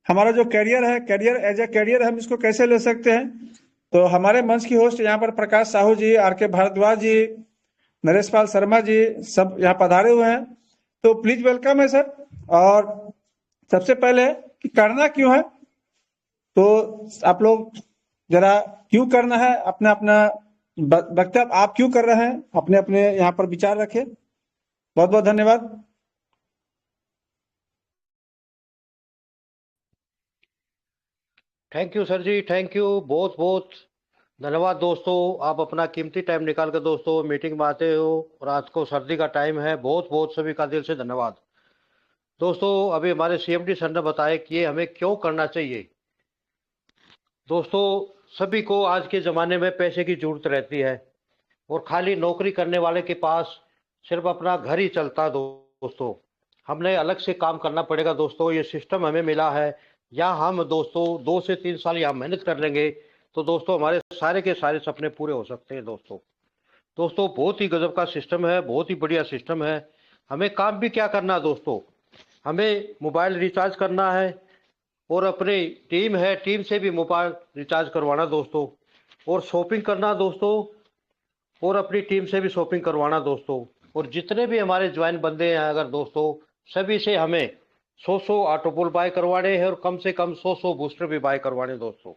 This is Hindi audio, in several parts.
हमारा जो कैरियर है, कैरियर एज ए कैरियर हम इसको कैसे ले सकते हैं। तो हमारे मंच की होस्ट यहाँ पर प्रकाश साहू जी, आर के भारद्वाज जी, नरेश पाल शर्मा जी सब यहाँ पधारे हुए हैं। तो प्लीज वेलकम है सर। और सबसे पहले कि करना क्यों है, तो आप लोग जरा क्यों करना है, अपना अपना वक्तव्य आप क्यों कर रहे हैं, अपने अपने यहाँ पर विचार रखें। बहुत बहुत धन्यवाद। Thank you sir ji, thank you, बहुत बहुत धन्यवाद दोस्तों। आप अपना कीमती टाइम निकाल कर दोस्तों मीटिंग में आते हो। रात को सर्दी का टाइम है, बहुत बहुत सभी का दिल से धन्यवाद। दोस्तों अभी हमारे सीएमडी सर ने बताया कि ये हमें क्यों करना चाहिए। दोस्तों सभी को आज के ज़माने में पैसे की ज़रूरत रहती है और खाली नौकरी करने वाले के पास सिर्फ अपना घर ही चलता है दोस्तों। हमने अलग से काम करना पड़ेगा दोस्तों, ये सिस्टम हमें मिला है। या हम दोस्तों 2 से 3 साल यहाँ मेहनत कर लेंगे तो दोस्तों हमारे सारे के सारे सपने पूरे हो सकते हैं दोस्तों। दोस्तों बहुत ही गजब का सिस्टम है, बहुत ही बढ़िया सिस्टम है। हमें काम भी क्या करना है दोस्तों, हमें मोबाइल रिचार्ज करना है और अपनी टीम है, टीम से भी मोबाइल रिचार्ज करवाना दोस्तों, और शॉपिंग करना दोस्तों, और अपनी टीम से भी शॉपिंग करवाना दोस्तों। और जितने भी हमारे ज्वाइन बंदे हैं अगर दोस्तों, सभी से हमें 100 ऑटोपुल बाय करवाने हैं और कम से कम 100 बूस्टर भी बाय करवाने दोस्तों।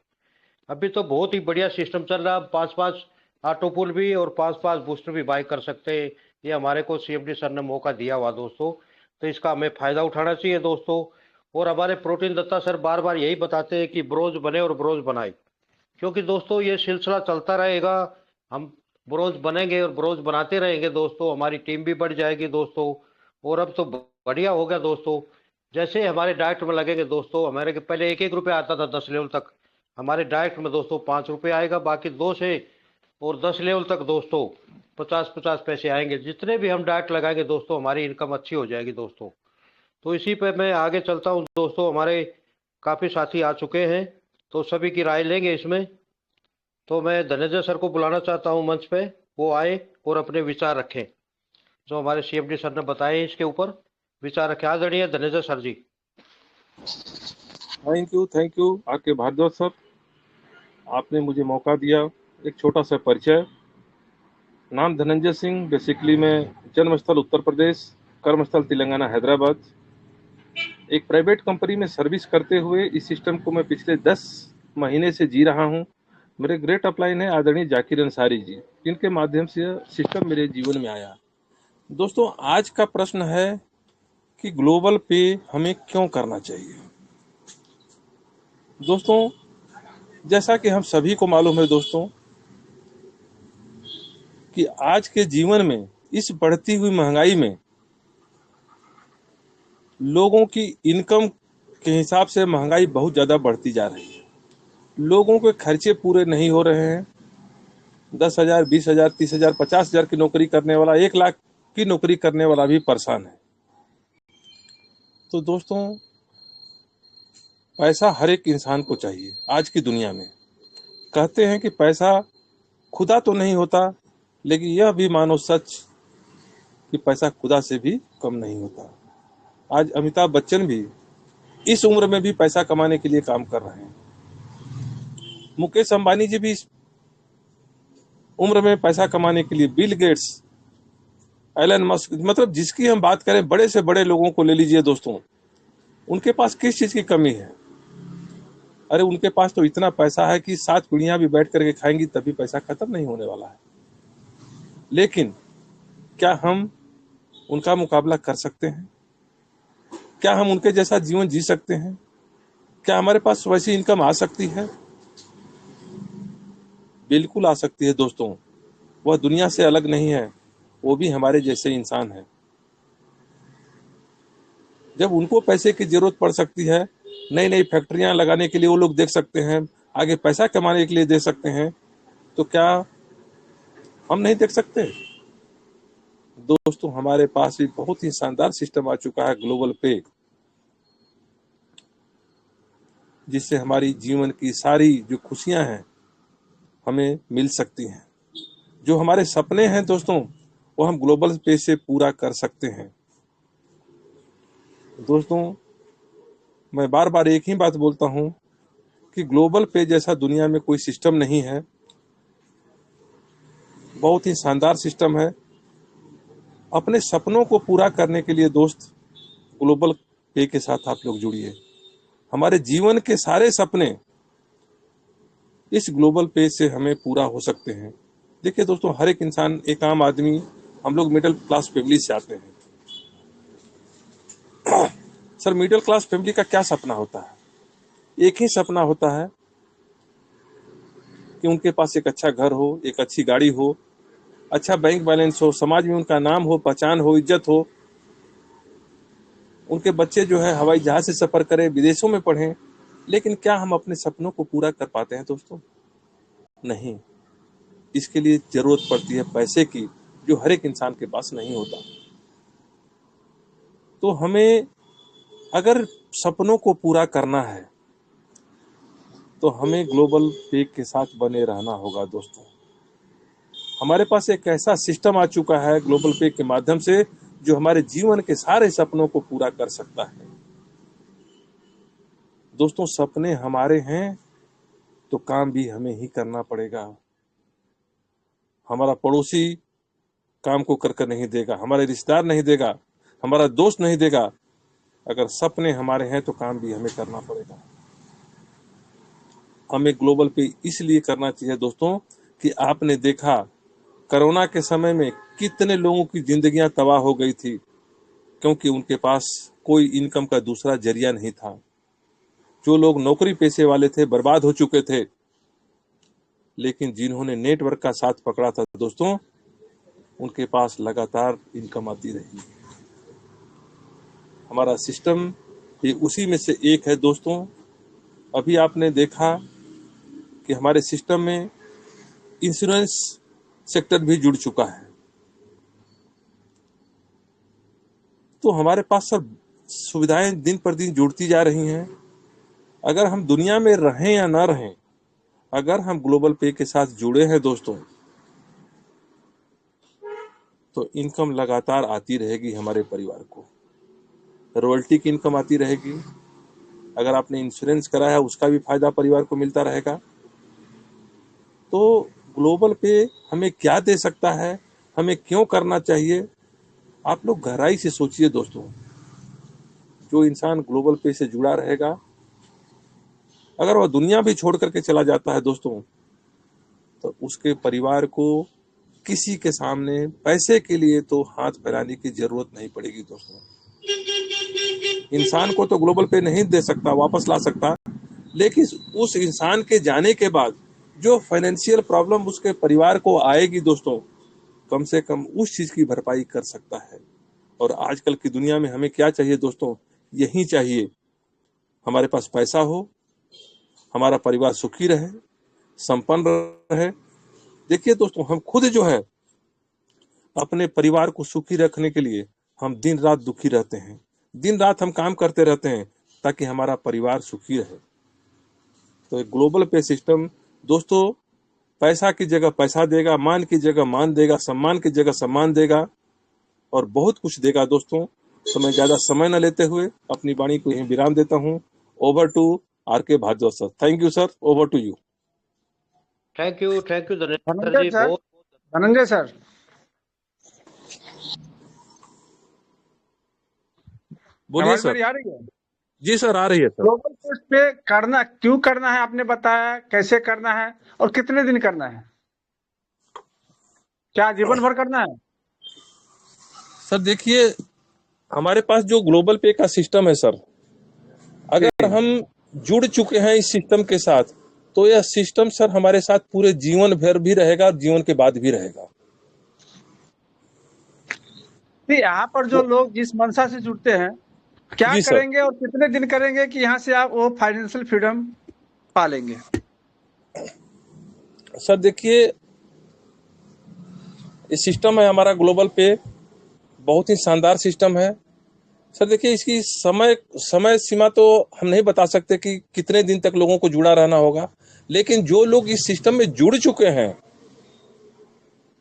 अभी तो बहुत ही बढ़िया सिस्टम चल रहा है, 5-5 ऑटोपुल भी और 5-5 बूस्टर भी बाय कर सकते हैं। ये हमारे को सीएमडी सर ने मौका दिया हुआ दोस्तों, तो इसका हमें फायदा उठाना चाहिए दोस्तों। और हमारे प्रोटीन दत्ता सर बार बार यही बताते हैं कि ब्रोज बने और ब्रोज बनाए, क्योंकि दोस्तों ये सिलसिला चलता रहेगा। हम ब्रोज बनेंगे और ब्रोज बनाते रहेंगे दोस्तों, हमारी टीम भी बढ़ जाएगी दोस्तों। और अब तो बढ़िया हो गया दोस्तों, जैसे हमारे डाइट में लगेंगे दोस्तों, हमारे के पहले 1-1 रुपया आता था 10 लेवल तक, हमारे डाइट में दोस्तों 5 रुपये आएगा, बाकी 2 से और 10 लेवल तक दोस्तों 50-50 पैसे आएंगे। जितने भी हम डाइट लगाएंगे दोस्तों हमारी इनकम अच्छी हो जाएगी दोस्तों। तो इसी पे मैं आगे चलता हूँ दोस्तों, हमारे काफ़ी साथी आ चुके हैं तो सभी की राय लेंगे इसमें। तो मैं धनंजय सर को बुलाना चाहता हूं मंच पे, वो आए और अपने विचार रखें, जो हमारे सीएमडी सर ने बताए इसके ऊपर विचार रखें। आदरणीय Dhananjay sir ji. Thank you R K Bhardwaj sir, आपने मुझे मौका दिया। एक छोटा सा परिचय। नाम धनंजय सिंह, बेसिकली मैं जन्मस्थल उत्तर प्रदेश, कर्मस्थल तेलंगाना हैदराबाद। एक प्राइवेट कंपनी में सर्विस करते हुए इस सिस्टम को मैं पिछले 10 महीने से जी रहा हूं। मेरे ग्रेट अपलाइन है आदरणीय जाकिर अंसारी जी, जिनके माध्यम से सिस्टम मेरे जीवन में आया। दोस्तों आज का प्रश्न है कि ग्लोबल पे हमें क्यों करना चाहिए। दोस्तों जैसा कि हम सभी को मालूम है दोस्तों कि आज के जीवन में इस बढ़ती हुई महंगाई में लोगों की इनकम के हिसाब से महंगाई बहुत ज़्यादा बढ़ती जा रही है। लोगों के खर्चे पूरे नहीं हो रहे हैं। 10,000, 20,000, 30,000, 50,000 की नौकरी करने वाला 1 लाख की नौकरी करने वाला भी परेशान है। तो दोस्तों पैसा हर एक इंसान को चाहिए आज की दुनिया में। कहते हैं कि पैसा खुदा तो नहीं होता, लेकिन यह भी मानो सच कि पैसा खुदा से भी कम नहीं होता। आज अमिताभ बच्चन भी इस उम्र में भी पैसा कमाने के लिए काम कर रहे हैं। मुकेश अंबानी जी भी इस उम्र में पैसा कमाने के लिए, बिल गेट्स, एलन मस्क, मतलब जिसकी हम बात करें बड़े से बड़े लोगों को ले लीजिए दोस्तों, उनके पास किस चीज की कमी है। अरे उनके पास तो इतना पैसा है कि 7 पीढ़ियां भी बैठ करके खाएंगी तभी पैसा खत्म नहीं होने वाला है। लेकिन क्या हम उनका मुकाबला कर सकते हैं? क्या हम उनके जैसा जीवन जी सकते हैं? क्या हमारे पास वैसी इनकम आ सकती है? बिल्कुल आ सकती है दोस्तों। वह दुनिया से अलग नहीं है, वो भी हमारे जैसे इंसान है। जब उनको पैसे की जरूरत पड़ सकती है, नई नई फैक्ट्रियां लगाने के लिए वो लोग देख सकते हैं, आगे पैसा कमाने के लिए दे सकते हैं, तो क्या हम नहीं देख सकते? दोस्तों हमारे पास भी बहुत ही शानदार सिस्टम आ चुका है ग्लोबल पे, जिससे हमारी जीवन की सारी जो खुशियां हैं हमें मिल सकती हैं। जो हमारे सपने हैं दोस्तों वो हम ग्लोबल पे से पूरा कर सकते हैं। दोस्तों मैं बार बार एक ही बात बोलता हूं कि ग्लोबल पे जैसा दुनिया में कोई सिस्टम नहीं है। बहुत ही शानदार सिस्टम है। अपने सपनों को पूरा करने के लिए दोस्त ग्लोबल पे के साथ आप लोग जुड़िए। हमारे जीवन के सारे सपने इस ग्लोबल पे से हमें पूरा हो सकते हैं। देखिए दोस्तों, हर एक इंसान, एक आम आदमी, हम लोग मिडिल क्लास फैमिली से आते हैं। सर, मिडिल क्लास फैमिली का क्या सपना होता है? एक ही सपना होता है कि उनके पास एक अच्छा घर हो, एक अच्छी गाड़ी हो, अच्छा बैंक बैलेंस हो, समाज में उनका नाम हो, पहचान हो, इज्जत हो, उनके बच्चे जो है हवाई जहाज से सफर करें, विदेशों में पढ़ें। लेकिन क्या हम अपने सपनों को पूरा कर पाते हैं दोस्तों? नहीं। इसके लिए जरूरत पड़ती है पैसे की, जो हर एक इंसान के पास नहीं होता। तो हमें अगर सपनों को पूरा करना है तो हमें ग्लोबल पे के साथ बने रहना होगा दोस्तों। हमारे पास एक ऐसा सिस्टम आ चुका है ग्लोबल पे के माध्यम से, जो हमारे जीवन के सारे सपनों को पूरा कर सकता है। दोस्तों, सपने हमारे हैं तो काम भी हमें ही करना पड़ेगा। हमारा पड़ोसी काम को कर नहीं देगा, हमारे रिश्तेदार नहीं देगा, हमारा दोस्त नहीं देगा। अगर सपने हमारे हैं तो काम भी हमें करना पड़ेगा। हमें ग्लोबल पे इसलिए करना चाहिए दोस्तों कि आपने देखा कोरोना के समय में कितने लोगों की जिंदगियां तबाह हो गई थी, क्योंकि उनके पास कोई इनकम का दूसरा जरिया नहीं था। जो लोग नौकरी पेशे वाले थे बर्बाद हो चुके थे, लेकिन जिन्होंने नेटवर्क का साथ पकड़ा था दोस्तों, उनके पास लगातार इनकम आती रही। हमारा सिस्टम ये उसी में से एक है दोस्तों। अभी आपने देखा कि हमारे सिस्टम में इंश्योरेंस सेक्टर भी जुड़ चुका है। तो हमारे पास सब सुविधाएं दिन पर दिन जुड़ती जा रही हैं। अगर हम दुनिया में रहें या ना रहें, अगर हम ग्लोबल पे के साथ जुड़े हैं दोस्तों, तो इनकम लगातार आती रहेगी हमारे परिवार को। रॉयल्टी की इनकम आती रहेगी। अगर आपने इंश्योरेंस करा है, उसका भी फायदा परिवार को मिलता रहेगा। तो ग्लोबल पे हमें क्या दे सकता है, हमें क्यों करना चाहिए, आप लोग गहराई से सोचिए दोस्तों। जो इंसान ग्लोबल पे से जुड़ा रहेगा, अगर वह दुनिया भी छोड़ करके चला जाता है दोस्तों, तो उसके परिवार को किसी के सामने पैसे के लिए तो हाथ फैलाने की जरूरत नहीं पड़ेगी दोस्तों। इंसान को तो ग्लोबल पे नहीं दे सकता, वापस ला सकता, लेकिन उस इंसान के जाने के बाद जो फाइनेंशियल प्रॉब्लम उसके परिवार को आएगी दोस्तों, कम से कम उस चीज की भरपाई कर सकता है। और आजकल की दुनिया में हमें क्या चाहिए दोस्तों? यही चाहिए, हमारे पास पैसा हो, हमारा परिवार सुखी रहे, संपन्न रहे। देखिए दोस्तों, हम खुद जो है अपने परिवार को सुखी रखने के लिए हम दिन रात दुखी रहते हैं, दिन रात हम काम करते रहते हैं ताकि हमारा परिवार सुखी रहे। तो एक ग्लोबल पे सिस्टम दोस्तों पैसा की जगह पैसा देगा, मान की जगह मान देगा, सम्मान की जगह सम्मान देगा, और बहुत कुछ देगा दोस्तों। तो मैं ज्यादा समय न लेते हुए अपनी वाणी को यहीं विराम देता हूं। Over to R K. Bhardwaj sir. Thank you sir, over to you. Thank you Dhaneshwar Dhananjay ji, sir, बहुत धनंजय सर, बोलिए आवाज सर। मेरी आ रही है? जी सर, आ रही है सर। ग्लोबल पेस पे करना क्यों करना है आपने बताया, कैसे करना है और कितने दिन करना है? क्या जीवन भर करना है? सर देखिए, हमारे पास जो ग्लोबल पे का सिस्टम है सर, अगर हम जुड़ चुके हैं इस सिस्टम के साथ, तो यह सिस्टम सर हमारे साथ पूरे जीवन भर भी रहेगा और जीवन के बाद भी रहेगा। नहीं, यहाँ पर जो लोग जिस मंशा से जुड़ते हैं, क्या जी सर। करेंगे और कितने दिन करेंगे कि यहाँ से आप वो फाइनेंशियल फ्रीडम पा लेंगे? सर देखिए, ये सिस्टम है हमारा ग्लोबल पे, बहुत ही शानदार सिस्टम है। सर देखिए, इसकी समय समय सीमा तो हम नहीं बता सकते कि कितने दिन तक लोगों को जुड़ा रहना होगा, लेकिन जो लोग इस सिस्टम में जुड़ चुके हैं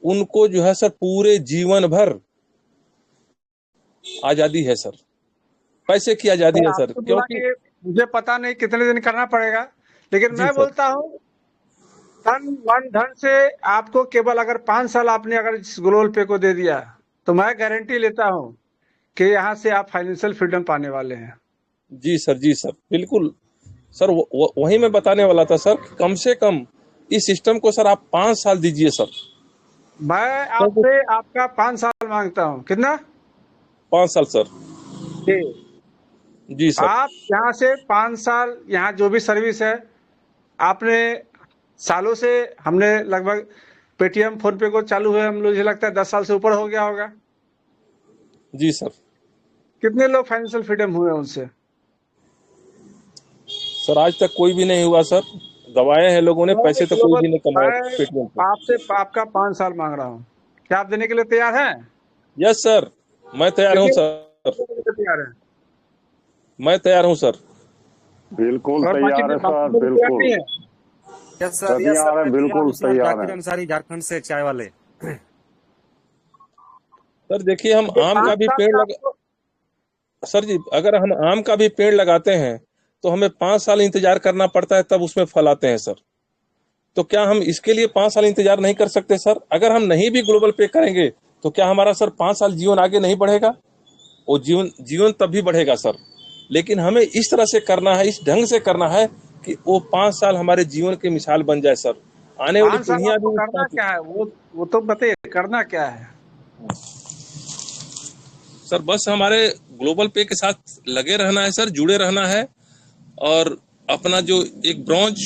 उनको जो है सर पूरे जीवन भर आजादी है सर, पैसे की आजादी तो है सर। आपने बोला क्योंकि कि मुझे पता नहीं कितने दिन करना पड़ेगा, लेकिन जी मैं सर। बोलता हूँ तन मन धन से आपको केवल अगर 5 साल आपने अगर इस ग्लोबल पे को दे दिया, तो मैं गारंटी लेता हूँ कि यहाँ से आप फाइनेंशियल फ्रीडम पाने वाले हैं। जी सर बिल्कुल। सर वही मैं बताने वाला था सर, कम से कम इस सिस्टम को सर आप 5 साल दीजिए सर। मैं तो आपसे आपका 5 साल मांगता हूँ, कितना? 5 साल सर। जी। जी सर। आप यहाँ से 5 साल यहाँ जो भी सर्विस है आपने सालों से, हमने लगभग पेटीएम फोन पे को चालू हुए हम लोग, मुझे लगता है 10 साल से ऊपर हो गया होगा। जी सर। कितने लोग फाइनेंशियल फ्रीडम हुए उनसे? सर आज तक कोई भी नहीं हुआ सर, गवाए हैं लोगों ने, मैं पैसे तो कोई ग्लोबल भी नहीं कमाया मैं पेटीएम पे। आपसे आपका 5 साल मांग रहा हूँ, क्या आप देने के लिए तैयार हैं? यस सर, मैं तैयार हूँ कितने सर। देने के लिए तैयार हैं? मैं तैयार हूँ सर। बिल्कुल और तैयार है बाकी सर, लोग तैयार बिल्कुल नहीं है? यस सर, तैयार है, मैं तैयार बिल्कुल हूँ सर। तैयार जाकिर है। अंसारी, झारखंड से, चाय वाले। सर देखिए, हम अभी आम का 5 भी साल पेड़ में लगा आपको सर जी, अगर हम आम का भी पेड़ लगाते हैं तो हमें 5 साल इंतजार करना पड़ता है, तब उसमें फल आते हैं सर। तो क्या हम इसके लिए 5 साल इंतजार नहीं कर सकते सर? अगर हम नहीं भी ग्लोबल पे करेंगे तो क्या हमारा सर 5 साल जीवन आगे नहीं बढ़ेगा? वो जीवन जीवन तब भी बढ़ेगा सर, लेकिन हमें इस तरह से करना है, इस ढंग से करना है कि वो 5 साल हमारे जीवन की मिसाल बन जाए सर। आने वाली 5 साल पीढ़ियां आपको भी करना क्या है, वो तो बताइए, करना क्या है? सर बस हमारे ग्लोबल पे के साथ लगे रहना है सर, जुड़े रहना है। और अपना जो एक ब्रॉन्ज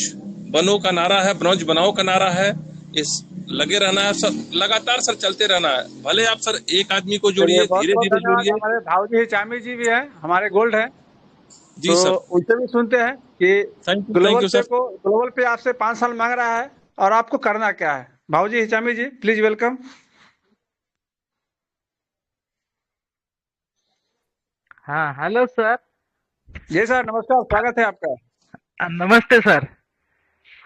बनो का नारा है, ब्रॉन्ज बनाओ का नारा है, इस लगे रहना है सर, लगातार सर चलते रहना है। भले आप सर एक आदमी को चलिए, जोड़िए, बहुत धीरे बहुत धीरे धन्यवाद। जोड़िए। हमारे भावजी चामी जी भी हैं, हमारे गोल्ड हैं, जी तो सर। उनसे भी सुनते हैं कि थैंक यू सर। ग्लोबल पे आपसे 5 साल मांग रहा है और आपको करना क्या है। भावजी हिचामी जी, प्लीज वेलकम। हाँ, हेलो सर। जी सर, नमस्कार, स्वागत है आपका। नमस्ते सर।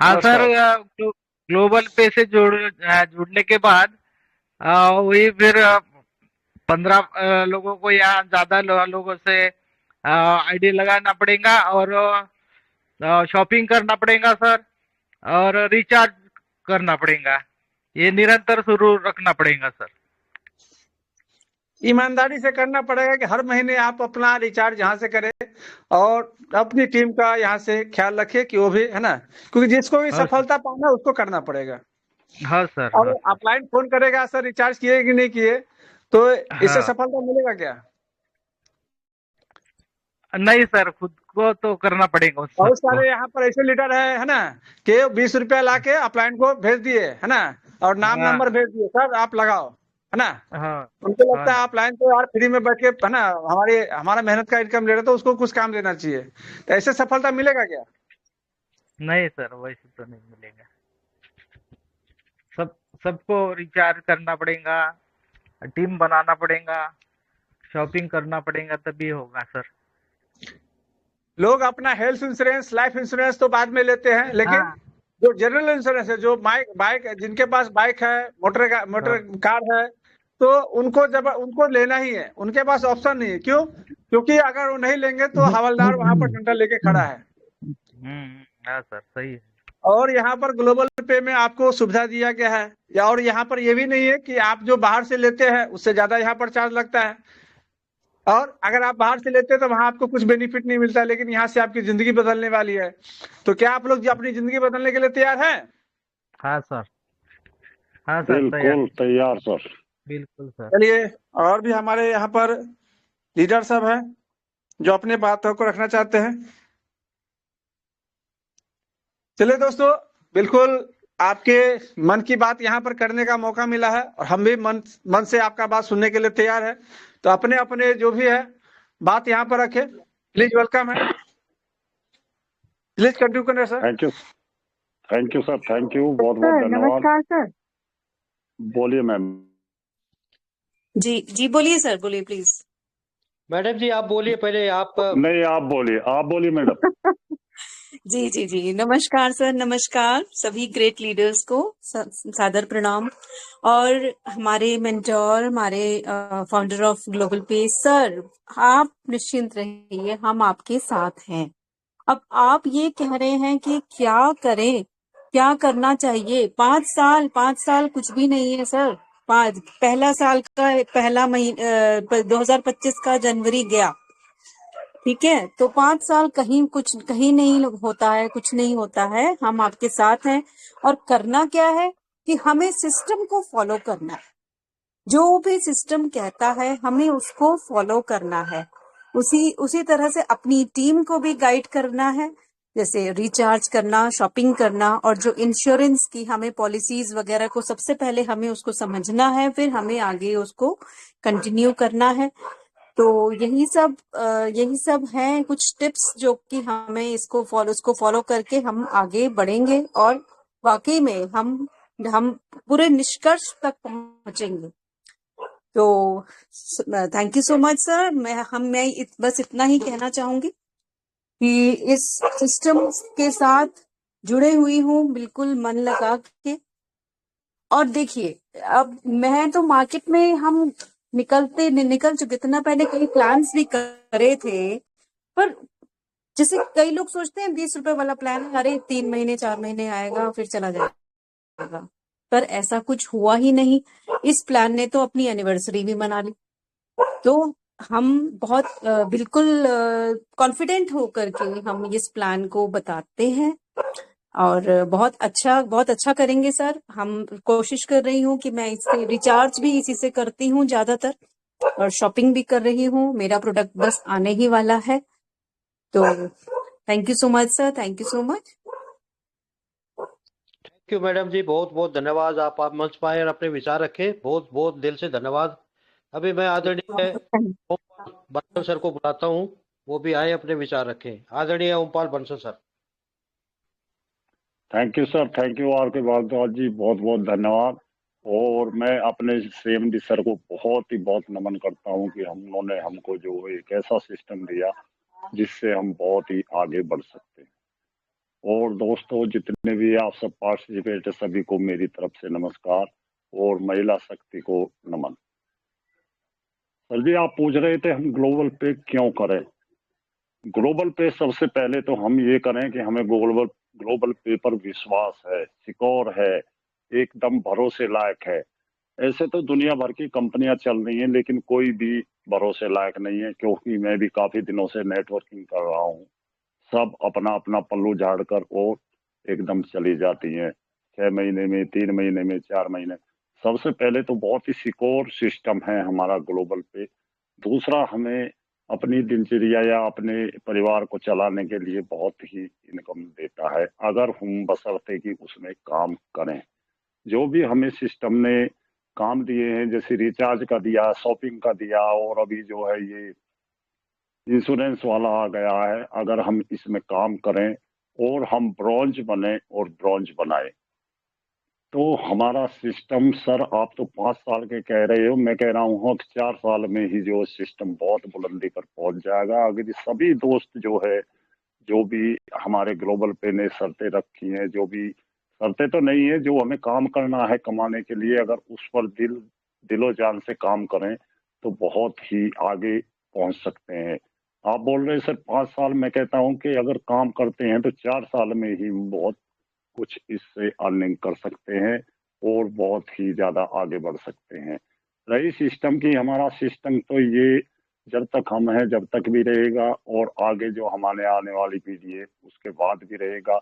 हाँ सर, नमस्कार। ग्लोबल पे से जुड़ने के बाद वही फिर 15 लोगों को या ज्यादा लोगों से आईडी लगाना पड़ेगा और शॉपिंग करना पड़ेगा सर, और रिचार्ज करना पड़ेगा। ये निरंतर शुरू रखना पड़ेगा सर। ईमानदारी से करना पड़ेगा कि हर महीने आप अपना रिचार्ज यहाँ से करें और अपनी टीम का यहाँ से ख्याल रखें कि वो भी, है ना, क्योंकि जिसको भी हाँ सर। सफलता पाना है उसको करना पड़ेगा। हाँ सर। अब हाँ सर। अपलाइन फोन करेगा सर रिचार्ज किए कि नहीं किए, तो इससे हाँ, सफलता मिलेगा क्या? नहीं सर, खुद को तो करना पड़ेगा उस बहुत सबको। सारे यहाँ पर ऐसे लीडर है ना, कि 20 रुपया ला के अपलाइन को भेज दिए, है ना, और नाम नंबर हाँ। भेज दिए, सर आप लगाओ, है ना। हाँ। उनको हाँ लगता है जी। अपलाइन तो यार फ्री में बैठ के, है ना, हमारा मेहनत का इनकम ले रहे, तो उसको कुछ काम देना चाहिए। तो ऐसे सफलता मिलेगा क्या? नहीं सर, वैसे तो नहीं मिलेगा। सब सबको रिचार्ज करना पड़ेगा, टीम बनाना पड़ेगा, शॉपिंग करना पड़ेगा, तभी होगा सर। लोग अपना हेल्थ इंश्योरेंस, लाइफ इंश्योरेंस तो बाद में लेते हैं, लेकिन हाँ। जो जनरल इंश्योरेंस है, जो बाइक जिनके पास बाइक है, मोटर हाँ। कार है, तो उनको लेना ही है, उनके पास ऑप्शन नहीं है। क्यों? क्योंकि अगर वो नहीं लेंगे तो हवलदार वहां पर डंडा लेके खड़ा है। हाँ सर, सही है। और यहाँ पर ग्लोबल पे में आपको सुविधा दिया गया है, और यहाँ पर ये भी नहीं है कि आप जो बाहर से लेते हैं उससे ज्यादा यहाँ पर चार्ज लगता है, और अगर आप बाहर से लेते हैं तो वहां आपको कुछ बेनिफिट नहीं मिलता, लेकिन यहाँ से आपकी जिंदगी बदलने वाली है। तो क्या आप लोग अपनी जिंदगी बदलने के लिए तैयार हैं? हाँ सर। हाँ सर, तैयार। बिल्कुल तैयार सर। बिल्कुल सर। चलिए, और भी हमारे यहाँ पर लीडर सब हैं जो अपने बातों को रखना चाहते हैं। चलिए दोस्तों, बिल्कुल आपके मन की बात यहाँ पर करने का मौका मिला है, और हम भी मन से आपका बात सुनने के लिए तैयार है। तो अपने अपने जो भी है बात यहाँ पर रखें। प्लीज वेलकम है, प्लीज कंटिन्यू करें sir. Thank you sir, thank you, बहुत बहुत सर धन्यवाद। नमस्कार सर। बोलिए मैम। जी जी, बोलिए सर, बोलिए प्लीज। मैडम जी आप बोलिए पहले, आप नहीं, आप बोलिए मैडम। जी जी जी, नमस्कार सर, नमस्कार सभी ग्रेट लीडर्स को सादर प्रणाम। और हमारे मेंटोर, हमारे फाउंडर ऑफ ग्लोबल पे, सर आप निश्चिंत रहिए, हम आपके साथ हैं। अब आप ये कह रहे हैं कि क्या करें, क्या करना चाहिए। 5 साल कुछ भी नहीं है सर। पहला साल का पहला महीना 2025 का जनवरी गया, ठीक है। तो 5 साल कहीं नहीं होता है, कुछ नहीं होता है। हम आपके साथ हैं। और करना क्या है कि हमें सिस्टम को फॉलो करना है। जो भी सिस्टम कहता है हमें उसको फॉलो करना है। उसी तरह से अपनी टीम को भी गाइड करना है, जैसे रिचार्ज करना, शॉपिंग करना, और जो इंश्योरेंस की हमें पॉलिसीज वगैरह को सबसे पहले हमें उसको समझना है, फिर हमें आगे उसको कंटिन्यू करना है। तो यही सब है कुछ टिप्स जो कि हमें उसको फॉलो करके हम आगे बढ़ेंगे और वाकई में हम पूरे निष्कर्ष तक पहुंचेंगे। तो thank you so much sir. बस इतना ही कहना चाहूंगी कि इस सिस्टम के साथ जुड़े हुई हूँ बिल्कुल मन लगा के। और देखिए, अब मैं तो मार्केट में हम निकल चुके थे ना, पहले कई प्लान्स भी करे थे। पर जैसे कई लोग सोचते हैं 20 रुपए वाला प्लान, अरे 3 महीने 4 महीने आएगा फिर चला जाएगा, पर ऐसा कुछ हुआ ही नहीं। इस प्लान ने तो अपनी एनिवर्सरी भी मना ली। तो हम बहुत बिल्कुल कॉन्फिडेंट होकर के हम इस प्लान को बताते हैं और बहुत अच्छा करेंगे सर। हम कोशिश कर रही हूँ कि मैं इससे रिचार्ज भी इसी से करती हूँ ज्यादातर, और शॉपिंग भी कर रही हूँ। मेरा प्रोडक्ट बस आने ही वाला है। तो thank you so much sir, thank you so much. Thank you madam ji, बहुत बहुत धन्यवाद। आप मंच पर आए और अपने विचार रखे, बहुत बहुत दिल से धन्यवाद। अभी मैं आदरणीय ओमपाल बंसल सर को बुलाता हूँ, वो भी आए अपने विचार रखें। आदरणीय Ompal Bansal sir. Thank you sir, thank you R K Bhardwaj जी, बहुत बहुत धन्यवाद। और मैं अपने CMD सर को बहुत नमन करता हूँ कि उन्होंने हमको जो एक ऐसा सिस्टम दिया जिससे हम बहुत ही आगे बढ़ सकते हैं। और दोस्तों जितने भी आप सब पार्टिसिपेट है, सभी को मेरी तरफ से नमस्कार और महिला शक्ति को नमन। सर जी, आप पूछ रहे थे हम ग्लोबल पे क्यों करें। ग्लोबल पे सबसे पहले तो हम ये करें कि हमें ग्लोबल पे पर विश्वास है, सिक्योर है, एकदम भरोसे लायक है। ऐसे तो दुनिया भर की कंपनियां चल रही हैं, लेकिन कोई भी भरोसे लायक नहीं है, क्योंकि मैं भी काफी दिनों से नेटवर्किंग कर रहा हूँ। सब अपना अपना पल्लू झाड़कर और एकदम चली जाती हैं, 6 महीने में, 3 महीने में, 4 महीने। सबसे पहले तो बहुत ही सिक्योर सिस्टम है हमारा ग्लोबल पे। दूसरा, हमें अपनी दिनचर्या या अपने परिवार को चलाने के लिए बहुत ही इनकम देता है, अगर हम बशर्ते कि उसमें काम करें। जो भी हमें सिस्टम ने काम दिए हैं, जैसे रिचार्ज का दिया, शॉपिंग का दिया, और अभी जो है ये इंश्योरेंस वाला आ गया है, अगर हम इसमें काम करें और हम ब्रॉन्ज बने और ब्रॉन्ज बनाए तो हमारा सिस्टम, सर आप तो 5 साल के कह रहे हो, मैं कह रहा हूँ कि 4 साल में ही जो सिस्टम बहुत बुलंदी पर पहुंच जाएगा। अगर ये सभी दोस्त जो है, जो भी हमारे ग्लोबल पे ने शर्तें रखी हैं, जो भी शर्तें तो नहीं है, जो हमें काम करना है कमाने के लिए, अगर उस पर दिलो जान से काम करें तो बहुत ही आगे पहुंच सकते हैं। आप बोल रहे हैं सर 5 साल, मैं कहता हूं कि अगर काम करते हैं तो 4 साल में ही बहुत कुछ इससे अर्निंग कर सकते हैं और बहुत ही ज्यादा आगे बढ़ सकते हैं। रही सिस्टम की, हमारा सिस्टम तो ये जब तक हम हैं जब तक भी रहेगा, और आगे जो हमारे आने वाली पीढ़ी है उसके बाद भी रहेगा।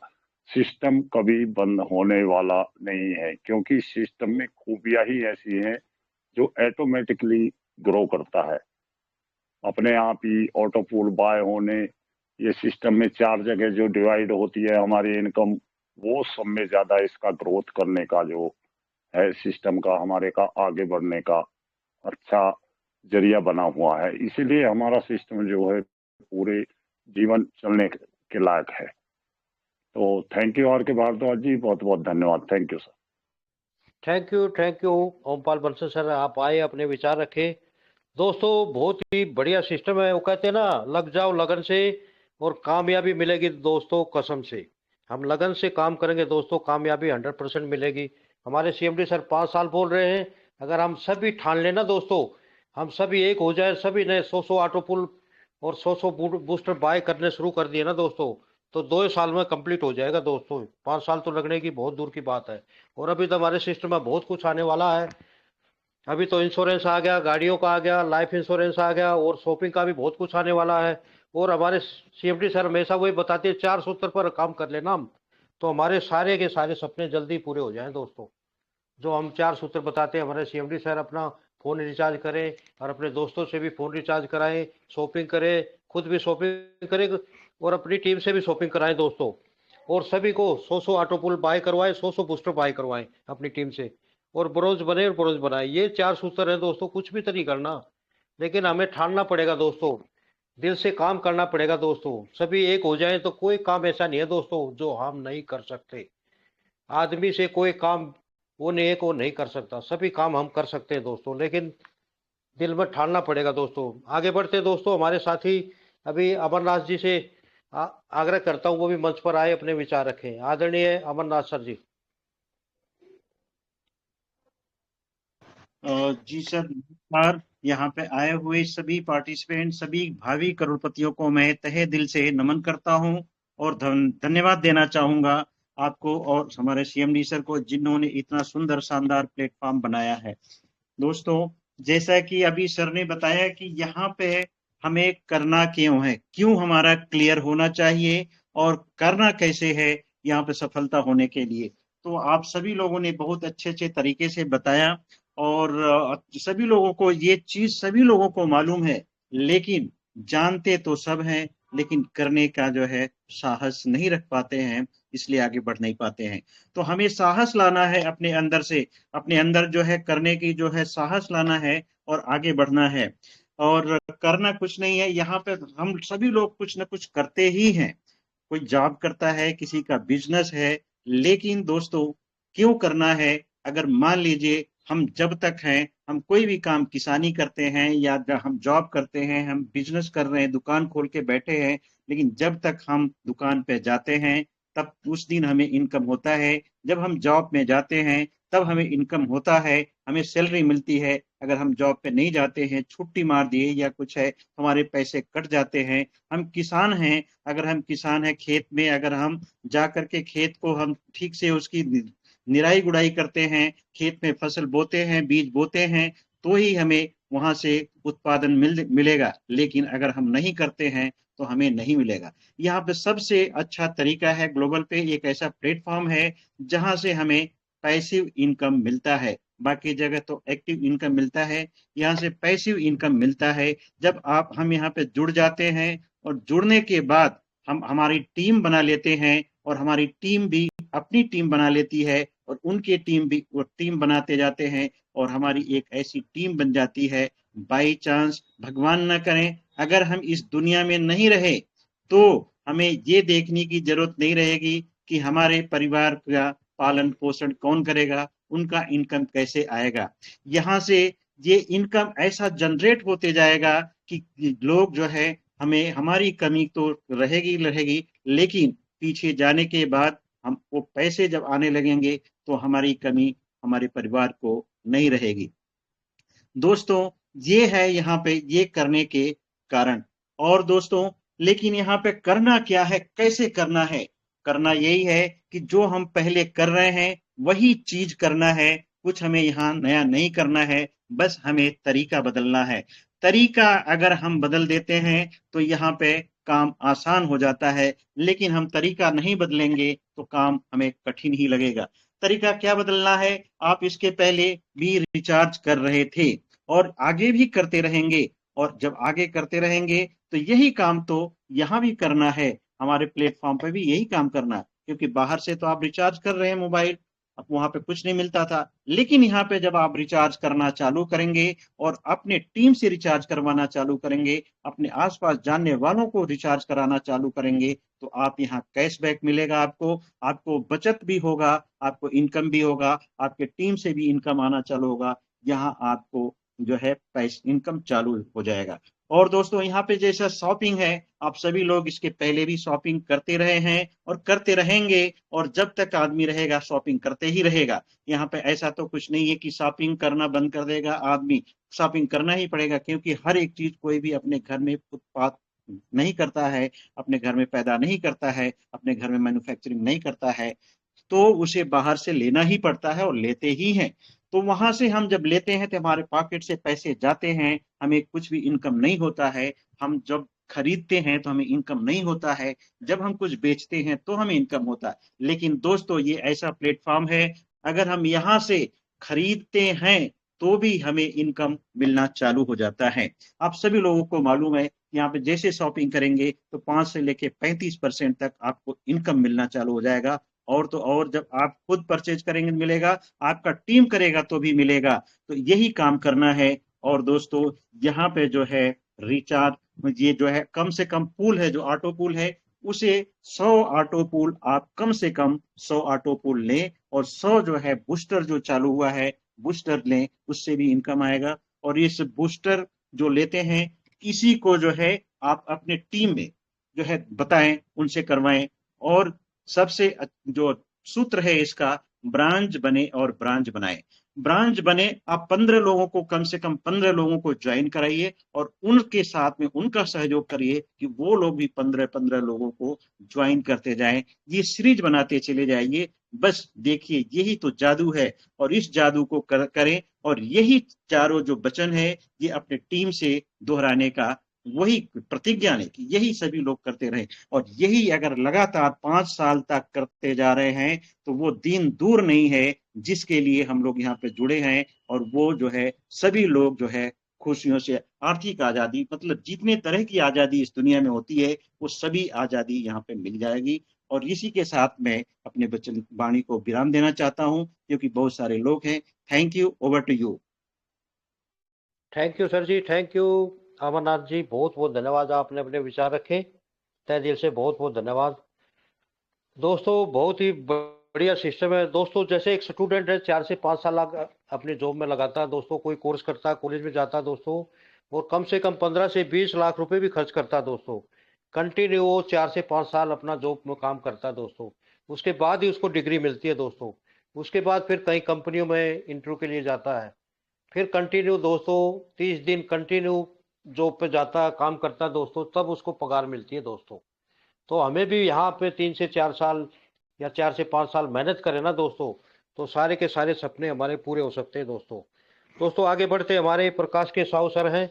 सिस्टम कभी बंद होने वाला नहीं है, क्योंकि सिस्टम में खूबियां ही ऐसी हैं जो ऑटोमेटिकली ग्रो करता है अपने आप ही। ऑटो पूल बाय होने, ये सिस्टम में 4 जगह जो डिवाइड होती है हमारी इनकम, वो सब में ज्यादा इसका ग्रोथ करने का जो है सिस्टम का, हमारे का आगे बढ़ने का अच्छा जरिया बना हुआ है। इसीलिए हमारा सिस्टम जो है पूरे जीवन चलने के लायक है। तो thank you R K Bhardwaj जी, बहुत बहुत धन्यवाद। Thank you sir. Thank you Ompal Bansal sir, आप आए अपने विचार रखे। दोस्तों बहुत ही बढ़िया सिस्टम है। वो कहते हैं ना, लग जाओ लगन से और कामयाबी मिलेगी। दोस्तों कसम से हम लगन से काम करेंगे दोस्तों, कामयाबी 100% मिलेगी। हमारे CMD सर 5 साल बोल रहे हैं, अगर हम सभी ठान लेना दोस्तों, हम सभी एक हो जाए, सभी ने 100 ऑटो पुल और 100 बूस्टर बाय करने शुरू कर दिए ना दोस्तों, तो 2 साल में कंप्लीट हो जाएगा दोस्तों। 5 साल तो लगने की बहुत दूर की बात है। और अभी तो हमारे सिस्टम में बहुत कुछ आने वाला है। अभी तो इंश्योरेंस आ गया, गाड़ियों का आ गया, लाइफ इंश्योरेंस आ गया, और शॉपिंग का भी बहुत कुछ आने वाला है। और हमारे सीएमडी सर हमेशा वही बताते हैं, 4 सूत्र पर काम कर लेना हम, तो हमारे सारे के सारे सपने जल्दी पूरे हो जाएं दोस्तों। जो हम 4 सूत्र बताते हैं, हमारे सीएमडी सर अपना फोन रिचार्ज करें और अपने दोस्तों से भी फोन रिचार्ज कराएं, शॉपिंग करें, खुद भी शॉपिंग करें और अपनी टीम से भी शॉपिंग कराएं दोस्तों। और सभी को 100 ऑटोपुल बाय करवाएं, 100 बूस्टर बाय करवाएं अपनी टीम से, और ब्रोंज बने और ब्रोंज बनाए। ये 4 सूत्र है दोस्तों। कुछ भी तो नहीं करना, लेकिन हमें ठानना पड़ेगा दोस्तों, दिल से काम करना पड़ेगा दोस्तों। सभी एक हो जाए तो कोई काम ऐसा नहीं है दोस्तों जो हम नहीं कर सकते। आदमी से कोई काम वो नहीं, एक वो नहीं कर सकता, सभी काम हम कर सकते हैं दोस्तों, लेकिन दिल में ठानना पड़ेगा दोस्तों। आगे बढ़ते हैं दोस्तों। हमारे साथी अभी अमरनाथ जी से आग्रह करता हूं वो भी मंच पर आए, अपने विचार रखें। आदरणीय अमरनाथ सर जी। जी सर, नमस्कार। यहाँ पे आए हुए सभी पार्टिसिपेंट, सभी भावी करोड़पतियों को मैं तहे दिल से नमन करता हूँ और धन्यवाद देना चाहूंगा आपको और हमारे सीएमडी सर को, जिन्होंने इतना सुंदर शानदार प्लेटफॉर्म बनाया है। दोस्तों, जैसा कि अभी सर ने बताया कि यहाँ पे हमें करना क्यों है, क्यों हमारा क्लियर होना चाहिए और करना कैसे है यहाँ पे सफलता होने के लिए, तो आप सभी लोगों ने बहुत अच्छे तरीके से बताया। और सभी लोगों को ये चीज सभी लोगों को मालूम है, लेकिन जानते तो सब हैं, लेकिन करने का जो है साहस नहीं रख पाते हैं, इसलिए आगे बढ़ नहीं पाते हैं। तो हमें साहस लाना है अपने अंदर से, अपने अंदर जो है करने की जो है साहस लाना है और आगे बढ़ना है। और करना कुछ नहीं है, यहाँ पे हम सभी लोग कुछ ना कुछ करते ही हैं। कोई जॉब करता है, किसी का बिजनेस है, लेकिन दोस्तों क्यों करना है? अगर मान लीजिए हम जब तक हैं, हम कोई भी काम, किसानी करते हैं या हम जॉब करते हैं, हम बिजनेस कर रहे हैं, दुकान खोल के बैठे हैं, लेकिन जब तक हम दुकान पे जाते हैं तब उस दिन हमें इनकम होता है। जब हम जॉब में जाते हैं तब हमें इनकम होता है, हमें सैलरी मिलती है। अगर हम जॉब पे नहीं जाते हैं, छुट्टी मार दिए या कुछ है, हमारे पैसे कट जाते हैं। हम किसान हैं, अगर हम किसान हैं खेत में, अगर हम जा करके खेत को हम ठीक से उसकी निराई गुड़ाई करते हैं, खेत में फसल बोते हैं, बीज बोते हैं, तो ही हमें वहां से उत्पादन मिलेगा। लेकिन अगर हम नहीं करते हैं तो हमें नहीं मिलेगा। यहाँ पे सबसे अच्छा तरीका है, ग्लोबल पे एक ऐसा प्लेटफॉर्म है जहां से हमें पैसिव इनकम मिलता है। बाकी जगह तो एक्टिव इनकम मिलता है, यहाँ से पैसिव इनकम मिलता है। जब हम यहाँ पे जुड़ जाते हैं और जुड़ने के बाद हम हमारी टीम बना लेते हैं और हमारी टीम भी अपनी टीम बना लेती है और उनके टीम भी वो टीम बनाते जाते हैं और हमारी एक ऐसी टीम बन जाती है। बाई चांस भगवान ना करें अगर हम इस दुनिया में नहीं रहे, तो हमें ये देखने की जरूरत नहीं रहेगी कि हमारे परिवार का पालन पोषण कौन करेगा, उनका इनकम कैसे आएगा। यहाँ से ये इनकम ऐसा जनरेट होते जाएगा कि लोग जो है, हमें हमारी कमी तो रहेगी, लेकिन पीछे जाने के बाद हम वो पैसे जब आने लगेंगे तो हमारी कमी हमारे परिवार को नहीं रहेगी। दोस्तों, ये है यहाँ पे ये करने के कारण। और दोस्तों, लेकिन यहाँ पे करना क्या है, कैसे करना है? करना यही है कि जो हम पहले कर रहे हैं वही चीज करना है। कुछ हमें यहाँ नया नहीं करना है, बस हमें तरीका बदलना है। तरीका अगर हम बदल देते हैं तो यहाँ पे काम आसान हो जाता है, लेकिन हम तरीका नहीं बदलेंगे तो काम हमें कठिन ही लगेगा। तरीका क्या बदलना है? आप इसके पहले भी रिचार्ज कर रहे थे और आगे भी करते रहेंगे, और जब आगे करते रहेंगे तो यही काम तो यहाँ भी करना है, हमारे प्लेटफॉर्म पे भी यही काम करना है। क्योंकि बाहर से तो आप रिचार्ज कर रहे हैं मोबाइल, अब वहां पे कुछ नहीं मिलता था, लेकिन यहाँ पे जब आप रिचार्ज करना चालू करेंगे और अपने टीम से रिचार्ज करवाना चालू करेंगे, अपने आसपास जानने वालों को रिचार्ज कराना चालू करेंगे, तो आप यहाँ कैशबैक मिलेगा, आपको बचत भी होगा, आपको इनकम भी होगा, आपके टीम से भी इनकम आना चालू होगा। यहाँ आपको जो है पैसे इनकम चालू हो जाएगा। और दोस्तों, यहाँ पे जैसा शॉपिंग है, आप सभी लोग इसके पहले भी शॉपिंग करते रहे हैं और करते रहेंगे, और जब तक आदमी रहेगा शॉपिंग करते ही रहेगा। यहाँ पे ऐसा तो कुछ नहीं है कि शॉपिंग करना बंद कर देगा आदमी, शॉपिंग करना ही पड़ेगा, क्योंकि हर एक चीज कोई भी अपने घर में उत्पाद नहीं करता है, अपने घर में पैदा नहीं करता है, अपने घर में मैन्युफैक्चरिंग नहीं करता है, तो उसे बाहर से लेना ही पड़ता है और लेते ही हैं। तो वहां से हम जब लेते हैं तो हमारे पॉकेट से पैसे जाते हैं, हमें कुछ भी इनकम नहीं होता है। हम जब खरीदते हैं तो हमें इनकम नहीं होता है, जब हम कुछ बेचते हैं तो हमें इनकम होता है। लेकिन दोस्तों, ये ऐसा प्लेटफॉर्म है, अगर हम यहाँ से खरीदते हैं तो भी हमें इनकम मिलना चालू हो जाता है। आप सभी लोगों को मालूम है, यहाँ पे जैसे शॉपिंग करेंगे तो 5 से लेके 35% तक आपको इनकम मिलना चालू हो जाएगा। और तो और जब आप खुद परचेज करेंगे मिलेगा, आपका टीम करेगा तो भी मिलेगा। तो यही काम करना है। और दोस्तों, यहाँ पे जो है रिचार्ज, ये जो है कम से कम पूल है, जो ऑटो पूल है, उसे 100 ऑटो पूल आप कम से कम 100 ऑटो पूल लें, और 100 जो है बूस्टर जो चालू हुआ है बूस्टर लें, उससे भी इनकम आएगा। और इस बूस्टर जो लेते हैं, किसी को जो है आप अपने टीम में जो है बताएं, उनसे करवाएं। और सबसे जो सूत्र है इसका, ब्रांच बने और ब्रांच बनाए। ब्रांच बने, आप 15 लोगों को, कम से कम 15 लोगों को ज्वाइन कराइए और उनके साथ में उनका सहयोग करिए कि वो लोग भी 15-15 लोगों को ज्वाइन करते जाएं। ये सीरीज बनाते चले जाइए। बस देखिए, यही तो जादू है। और इस जादू को करें, और यही चारों जो वचन है, ये अपने टीम से दोहराने का वही प्रतिज्ञा लें कि यही सभी लोग करते रहे। और यही अगर लगातार 5 साल तक करते जा रहे हैं तो वो दिन दूर नहीं है जिसके लिए हम लोग यहाँ पे जुड़े हैं। और वो जो है सभी लोग जो है खुशियों से, आर्थिक आजादी, मतलब जितने तरह की आजादी इस दुनिया में होती है, वो सभी आजादी यहाँ पे मिल जाएगी। और इसी के साथ मैं अपने वचन वाणी को विराम देना चाहता हूँ, क्योंकि बहुत सारे लोग हैं। Thank you. Over to you. Thank you sir ji, thank you Amarnath ji, बहुत बहुत धन्यवाद। आपने अपने विचार रखे, तहे दिल से बहुत बहुत धन्यवाद। दोस्तों, बहुत ही बढ़िया सिस्टम है दोस्तों। जैसे एक स्टूडेंट है, 4 से 5 साल अपनी जॉब में लगाता है दोस्तों, कोई कोर्स करता है, कॉलेज में जाता है दोस्तों, और कम से कम 15 से 20 लाख रुपए भी खर्च करता है दोस्तों। कंटिन्यू वो 4 से 5 साल अपना जॉब में काम करता है दोस्तों, उसके बाद ही उसको डिग्री मिलती है दोस्तों। उसके बाद फिर कई कंपनियों में इंटरव्यू के लिए जाता है, फिर कंटिन्यू दोस्तों 30 दिन कंटिन्यू जॉब पे जाता है, काम करता है दोस्तों, तब उसको पगार मिलती है दोस्तों। तो हमें भी यहाँ पे 3 से 4 साल या 4 से 5 साल मेहनत करें ना दोस्तों, तो सारे के सारे सपने हमारे पूरे हो सकते हैं दोस्तों। दोस्तों आगे बढ़ते, हमारे प्रकाश के साहू सर हैं,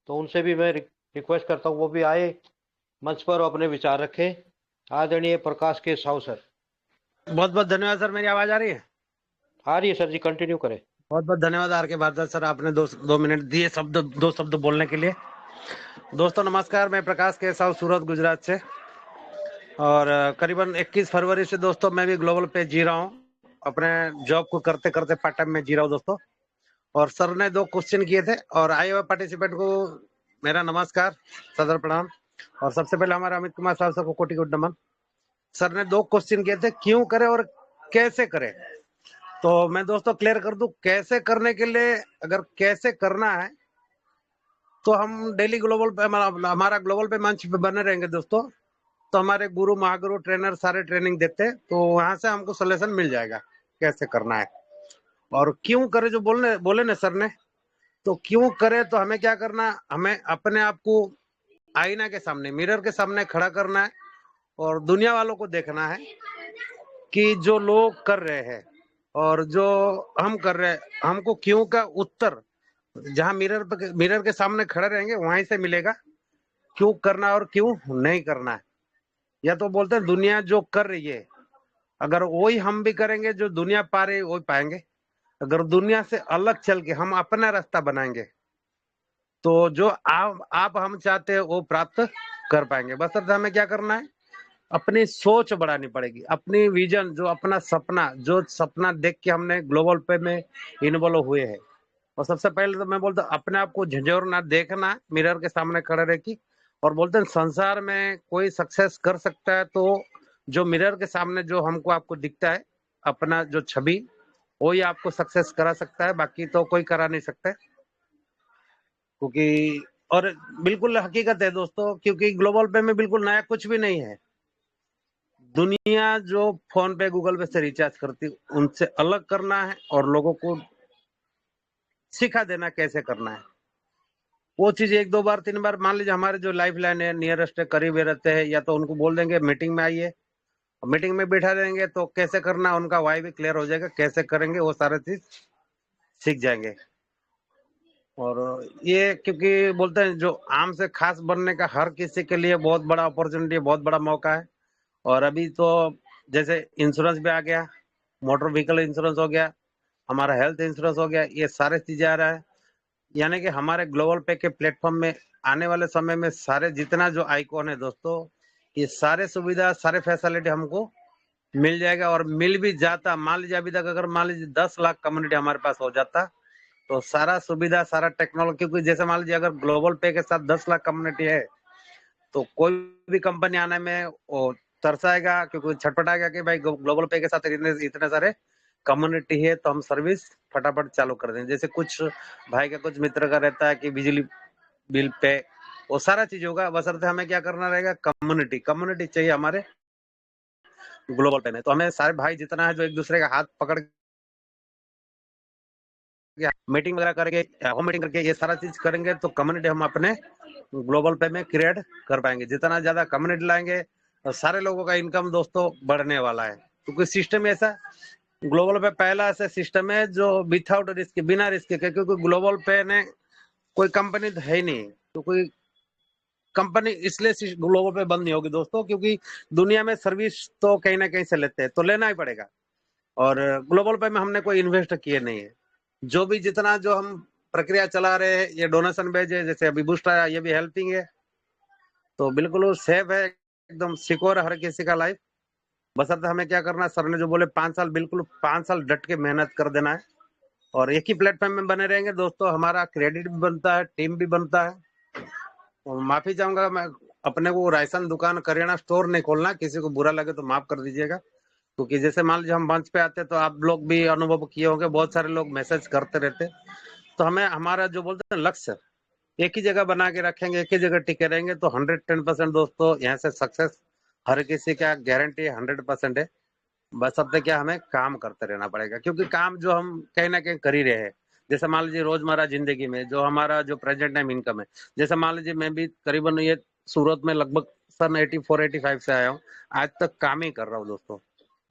तो उनसे भी मैं रिक्वेस्ट करता हूँ वो भी आए मंच पर और अपने विचार रखें। आदरणीय प्रकाश के साहू सर। बहुत बहुत धन्यवाद सर। मेरी आवाज आ रही है? आ रही है सर जी, कंटिन्यू करें। बहुत बहुत धन्यवाद आर के भारद्वाज सर, आपने दो मिनट दिए दो शब्द बोलने के लिए। दोस्तों नमस्कार, मैं प्रकाश के साहू सूरत गुजरात से, और करीबन 21 फरवरी से दोस्तों मैं भी ग्लोबल पे जी रहा हूँ। अपने जॉब को करते करते पार्ट टाइम में जी रहा हूँ दोस्तों। और सर ने 2 क्वेश्चन किए थे, और आए हुए पार्टिसिपेंट को मेरा नमस्कार, सदर प्रणाम। और सबसे पहले हमारे अमित कुमार साहब सर को कोटि कोटि नमन। सर ने 2 क्वेश्चन किए थे, क्यों करे और कैसे करे। तो मैं दोस्तों क्लियर कर दूं, कैसे करने के लिए, अगर कैसे करना है तो हम डेली ग्लोबल पे, हमारा ग्लोबल पे मंच पे बने रहेंगे दोस्तों। तो हमारे गुरु महागुरु ट्रेनर सारे ट्रेनिंग देते हैं, तो वहां से हमको सोल्यूशन मिल जाएगा कैसे करना है। और क्यों करे जो बोले ना सर ने, तो क्यों करे तो हमें क्या करना है, हमें अपने आप को आईना के सामने, मिरर के सामने खड़ा करना है, और दुनिया वालों को देखना है कि जो लोग कर रहे हैं और जो हम कर रहे हैं, हमको क्यों का उत्तर जहां मिरर के सामने खड़े रहेंगे वहीं से मिलेगा, क्यों करना और क्यों नहीं करना है। या तो बोलते हैं दुनिया जो कर रही है, अगर वही हम भी करेंगे, जो दुनिया पा रही है वही पाएंगे। अगर दुनिया से अलग चल के हम अपना रास्ता बनाएंगे तो जो आप हम चाहते हैं वो प्राप्त कर पाएंगे। बस हमें क्या करना है, अपनी सोच बढ़ानी पड़ेगी, अपनी विजन, जो अपना सपना, जो सपना देख के हमने ग्लोबल पे में इन्वॉल्व हुए हैं। और सबसे पहले तो मैं बोलता हूँ अपने आप को झंझोरना, देखना मिरर के सामने खड़े रह की। और बोलते हैं संसार में कोई सक्सेस कर सकता है तो जो मिरर के सामने जो हमको आपको दिखता है, अपना जो छवि, वो ही आपको सक्सेस करा सकता है, बाकी तो कोई करा नहीं सकता। क्योंकि और बिल्कुल हकीकत है दोस्तों, क्योंकि ग्लोबल पे में बिल्कुल नया कुछ भी नहीं है। दुनिया जो फोन पे गूगल पे से रिचार्ज करती, उनसे अलग करना है और लोगों को सिखा देना कैसे करना है। वो चीज 1-2 बार 3 बार मान लीजिए हमारे जो लाइफ लाइन है नियरेस्ट है करीब रहते हैं, या तो उनको बोल देंगे मीटिंग में आइए, मीटिंग में बैठा देंगे तो कैसे करना उनका वाई भी क्लियर हो जाएगा, कैसे करेंगे वो सारे चीज सीख जाएंगे। और ये क्योंकि बोलते हैं जो आम से खास बनने का हर किसी के लिए बहुत बड़ा अपॉर्चुनिटी है, बहुत बड़ा मौका है। और अभी तो जैसे इंश्योरेंस भी आ गया, मोटर व्हीकल इंश्योरेंस हो गया, हमारा हेल्थ इंश्योरेंस हो गया, ये सारे चीजें आ रहा है। यानी कि हमारे ग्लोबल पे के प्लेटफॉर्म में आने वाले समय में सारे जितना जो आइकॉन है दोस्तों, ये सारे सुविधा सारे फैसिलिटी हमको मिल जाएगा। और मिल भी जाता, मान लीजिए अभी तक अगर मान लीजिए 10 लाख कम्युनिटी हमारे पास हो जाता तो सारा सुविधा सारा टेक्नोलॉजी, क्योंकि जैसे मान लीजिए अगर ग्लोबल पे के साथ 10 लाख कम्युनिटी है तो कोई भी कंपनी आने में वो तरसाएगा, क्योंकि छटपटाएगा कि भाई ग्लोबल पे के साथ इतने सारे कम्युनिटी है तो हम सर्विस फटाफट चालू कर दें। जैसे कुछ भाई का कुछ मित्र का रहता है कि बिजली बिल पे वो सारा चीज होगा, बशर्ते हमें क्या करना रहेगा, कम्युनिटी कम्युनिटी चाहिए हमारे ग्लोबल पे में। तो हमें सारे भाई जितना है जो एक दूसरे का हाथ पकड़ के मीटिंग वगैरह करके होम मीटिंग करके ये सारा चीज करेंगे तो कम्युनिटी हम अपने ग्लोबल पे में क्रिएट कर पाएंगे। जितना ज्यादा कम्युनिटी लाएंगे और सारे लोगों का इनकम दोस्तों बढ़ने वाला है, क्योंकि सिस्टम ऐसा ग्लोबल पे पहला ऐसा सिस्टम है जो विदाउट रिस्क, बिना रिस्क के, क्योंकि ग्लोबल पे ने कोई कंपनी तो है ही नहीं, तो कोई कंपनी इसलिए ग्लोबल पे बंद नहीं होगी दोस्तों, क्योंकि दुनिया में सर्विस तो कहीं ना कहीं से लेते हैं तो लेना ही पड़ेगा। और ग्लोबल पे में हमने कोई इन्वेस्ट किए नहीं है। जो भी जितना जो हम प्रक्रिया चला रहे हैं ये डोनेशन बेस्ड है, जैसे अभी बूस्ट आया ये भी हेल्पिंग है, तो बिल्कुल सेफ है, एकदम सिक्योर हर किसी का लाइफ। बशर्ते हमें क्या करना है, सर ने जो बोले 5 साल, बिल्कुल 5 साल डट के मेहनत कर देना है और एक ही प्लेटफॉर्म में बने रहेंगे दोस्तों, हमारा क्रेडिट भी बनता है, टीम भी बनता है। और माफी चाहूंगा मैं, अपने को राशन दुकान करियाना स्टोर नहीं खोलना, किसी को बुरा लगे तो माफ कर दीजिएगा। क्योंकि जैसे मान लीजिए हम मंच पे आते तो आप लोग भी अनुभव किए होंगे, बहुत सारे लोग मैसेज करते रहते, तो हमें हमारा जो बोलते हैं लक्ष्य एक ही जगह बना के रखेंगे, एक ही जगह टिके रहेंगे तो 110% दोस्तों यहाँ से सक्सेस हर किसी का गारंटी 100% है। बस अब तक क्या हमें काम करते रहना पड़ेगा, क्योंकि काम जो हम कहीं ना कहीं कर ही रहे हैं। जैसे मान लीजिए रोजमर्रा जिंदगी में जो हमारा जो प्रेजेंट टाइम इनकम है, जैसे मान लीजिए मैं भी करीबन ये सूरत में लगभग सन 84-85 से आया हूँ, आज तक काम ही कर रहा हूँ दोस्तों।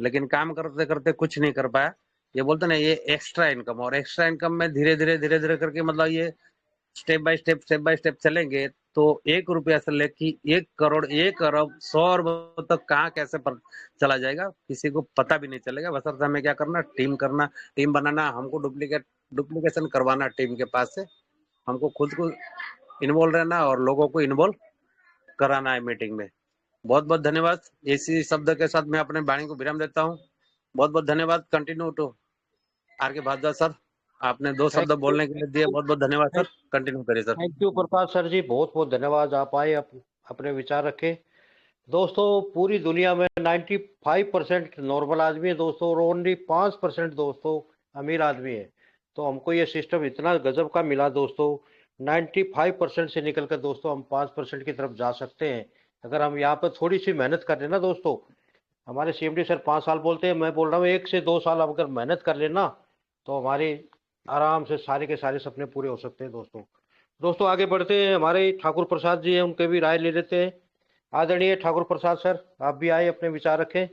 लेकिन काम करते करते कुछ नहीं कर पाया, ये बोलते ना ये एक्स्ट्रा इनकम, और एक्स्ट्रा इनकम में धीरे धीरे करके मतलब ये स्टेप बाय स्टेप चलेंगे तो 1 रुपया से लेके 1 करोड़ 1 अरब 100 अरब तक कहाँ कैसे पर चला जाएगा किसी को पता भी नहीं चलेगा। बस हमें क्या करना, टीम बनाना, हमको डुप्लीकेशन करवाना टीम के पास से, हमको खुद को इन्वॉल्व रहना और लोगों को इन्वॉल्व कराना है मीटिंग में। बहुत बहुत धन्यवाद। इसी शब्द के साथ मैं अपने वाणी को विराम देता हूँ। बहुत बहुत धन्यवाद। Continue to are K Bhardwaj sir, आपने 2 शब्द बोलने के लिए दिए, बहुत बहुत धन्यवाद सर। कंटिन्यू करिए sir. Thank you Prakash sir ji, बहुत बहुत धन्यवाद। आप आए, अपने विचार रखे। दोस्तों पूरी दुनिया में 95% नॉर्मल आदमी है दोस्तों, और ओनली 5% दोस्तों अमीर आदमी है। तो हमको ये सिस्टम इतना गजब का मिला दोस्तों, 95% से निकल कर दोस्तों हम 5% की तरफ जा सकते हैं अगर हम यहाँ पर थोड़ी सी मेहनत कर लेना दोस्तों। हमारे सीएमडी सर 5 साल बोलते हैं, मैं बोल रहा हूँ 1 से 2 साल अगर मेहनत कर लेना तो हमारे आराम से सारे के सारे सपने पूरे हो सकते हैं दोस्तों आगे बढ़ते हैं। हमारे ठाकुर प्रसाद जी हैं, उनके भी राय ले लेते हैं। आदरणीय ठाकुर प्रसाद सर, आप भी आए, अपने विचार रखें।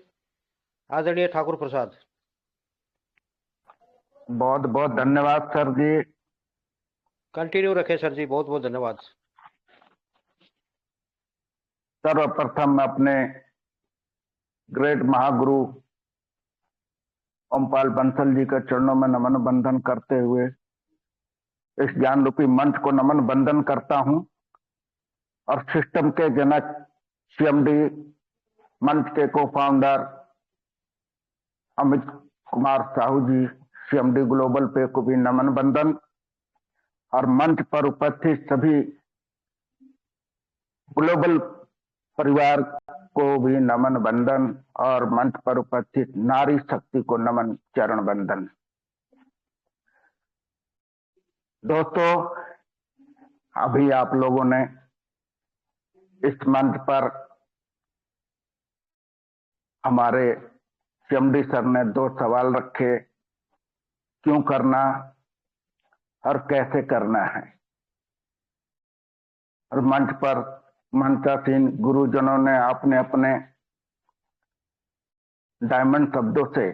आदरणीय ठाकुर प्रसाद। बहुत बहुत धन्यवाद सर जी। कंटिन्यू रखें सर जी, बहुत बहुत धन्यवाद। सर्वप्रथम मैं अपने ग्रेट महागुरु ओमपाल बंसल जी के चरणों में नमन बंधन करते हुए इस ज्ञान रूपी मंच को नमन बंधन करता हूं, और सिस्टम के जनक सीएमडी मंच के को फाउंडर अमित कुमार साहू जी सीएमडी ग्लोबल पे को भी नमन बंधन, और मंच पर उपस्थित सभी ग्लोबल परिवार को भी नमन बंधन, और मंच पर उपस्थित नारी शक्ति को नमन चरण बंधन। दोस्तों अभी आप लोगों ने इस मंच पर हमारे सीएमडी सर ने 2 सवाल रखे, क्यों करना और कैसे करना है। और मंच पर मंचासीन गुरुजनों ने अपने अपने डायमंड शब्दों से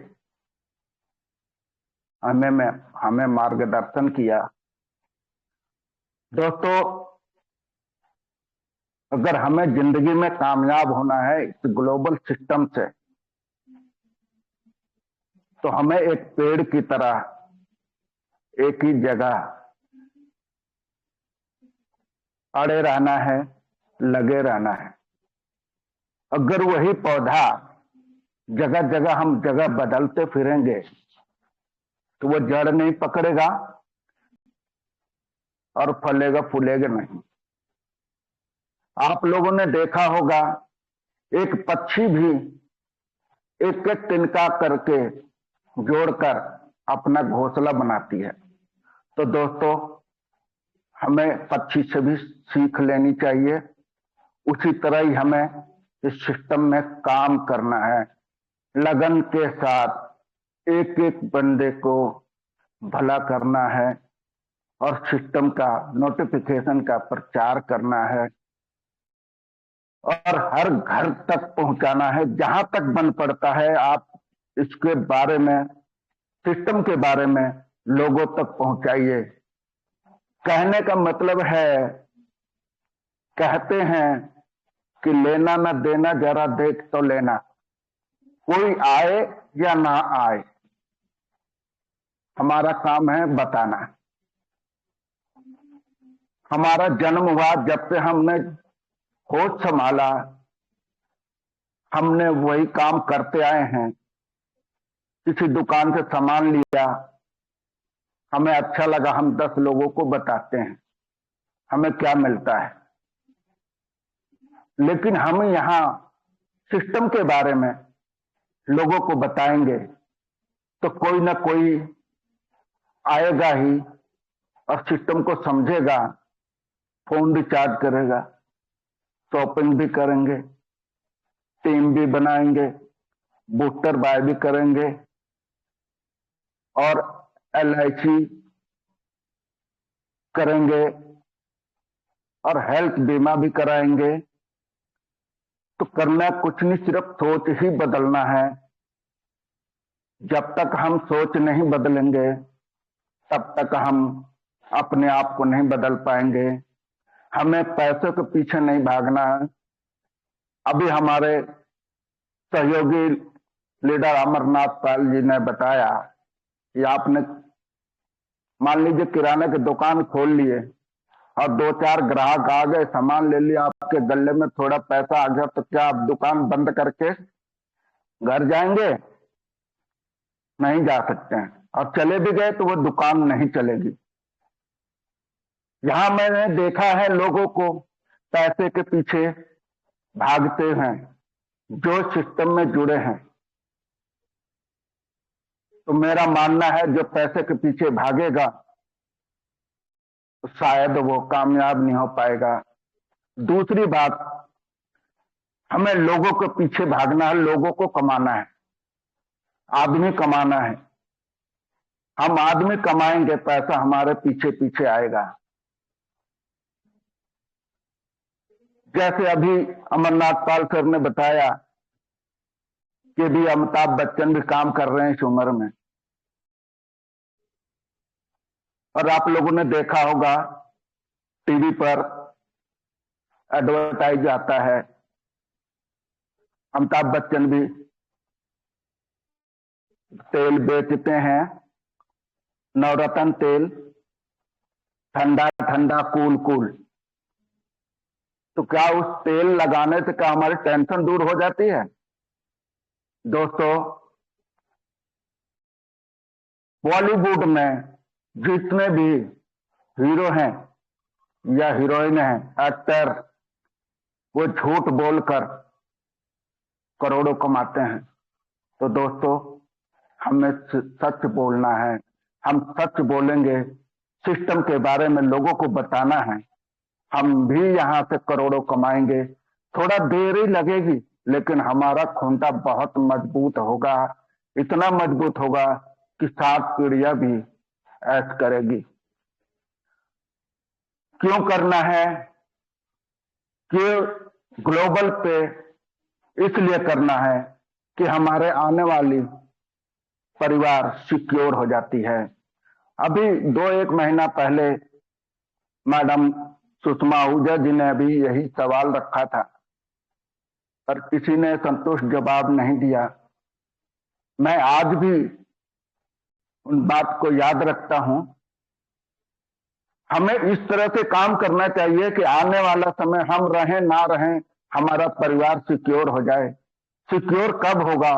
हमें मार्गदर्शन किया। दोस्तों, अगर हमें जिंदगी में कामयाब होना है इस ग्लोबल सिस्टम से, तो हमें एक पेड़ की तरह एक ही जगह अड़े रहना है, लगे रहना है। अगर वही पौधा जगह जगह हम जगह बदलते फिरेंगे तो वो जड़ नहीं पकड़ेगा और फलेगा फूलेगा नहीं। आप लोगों ने देखा होगा एक पक्षी भी एक एक तिनका करके जोड़कर अपना घोंसला बनाती है। तो दोस्तों, हमें पक्षी से भी सीख लेनी चाहिए। उसी तरह ही हमें इस सिस्टम में काम करना है, लगन के साथ एक एक बंदे को भला करना है और सिस्टम का नोटिफिकेशन का प्रचार करना है और हर घर तक पहुंचाना है। जहां तक बन पड़ता है आप इसके बारे में, सिस्टम के बारे में लोगों तक पहुंचाइए। कहने का मतलब है, कहते हैं कि लेना न देना जरा देख तो लेना। कोई आए या ना आए, हमारा काम है बताना। हमारा जन्म हुआ जब से हमने होश संभाला, हमने वही काम करते आए हैं। किसी दुकान से सामान लिया, हमें अच्छा लगा, हम 10 लोगों को बताते हैं हमें क्या मिलता है। लेकिन हम यहाँ सिस्टम के बारे में लोगों को बताएंगे तो कोई ना कोई आएगा ही और सिस्टम को समझेगा, फोन रिचार्ज करेगा, शॉपिंग भी करेंगे, टीम भी बनाएंगे, बूस्टर बाय भी करेंगे और LIC करेंगे और हेल्थ बीमा भी कराएंगे। तो करना कुछ नहीं, सिर्फ सोच ही बदलना है। जब तक हम सोच नहीं बदलेंगे तब तक हम अपने आप को नहीं बदल पाएंगे। हमें पैसों के पीछे नहीं भागना है। अभी हमारे सहयोगी लीडर अमरनाथ पाल जी ने बताया कि आपने मान लीजिए किराने की दुकान खोल लिए और 2-4 ग्राहक आ गए, सामान ले लिया, आपके गले में थोड़ा पैसा आ गया, तो क्या आप दुकान बंद करके घर जाएंगे? नहीं जा सकते हैं। और चले भी गए तो वो दुकान नहीं चलेगी। यहां मैंने देखा है लोगों को पैसे के पीछे भागते हैं जो सिस्टम में जुड़े हैं। तो मेरा मानना है जो पैसे के पीछे भागेगा तो शायद वो कामयाब नहीं हो पाएगा। दूसरी बात, हमें लोगों के पीछे भागना है, लोगों को कमाना है, आदमी कमाना है। हम आदमी कमाएंगे, पैसा हमारे पीछे पीछे आएगा। जैसे अभी अमरनाथ पाल सर ने बताया कि भी अमिताभ बच्चन भी काम कर रहे हैं इस उम्र में, और आप लोगों ने देखा होगा टीवी पर एडवर्टाइज आता है, अमिताभ बच्चन भी तेल बेचते हैं, नवरत्न तेल, ठंडा ठंडा कूल कूल। तो क्या उस तेल लगाने से क्या हमारी टेंशन दूर हो जाती है? दोस्तों, बॉलीवुड में जितने भी हीरो हैं या हीरोइन हैं, एक्टर, वो झूठ बोलकर करोड़ों कमाते हैं। तो दोस्तों, हमें सच बोलना है। हम सच बोलेंगे, सिस्टम के बारे में लोगों को बताना है, हम भी यहां से करोड़ों कमाएंगे। थोड़ा देर ही लगेगी, लेकिन हमारा खूंटा बहुत मजबूत होगा, इतना मजबूत होगा कि 7 पीढ़ियां भी ऐश करेगी। क्यों करना है? कि ग्लोबल पे इसलिए करना है कि हमारे आने वाली परिवार सिक्योर हो जाती है। अभी 2-1 महीना पहले मैडम सुषमा आहूजा जी ने अभी यही सवाल रखा था, पर किसी ने संतुष्ट जवाब नहीं दिया। मैं आज भी उन बात को याद रखता हूं। हमें इस तरह से काम करना चाहिए कि आने वाला समय हम रहें ना रहें, हमारा परिवार सिक्योर हो जाए। सिक्योर कब होगा?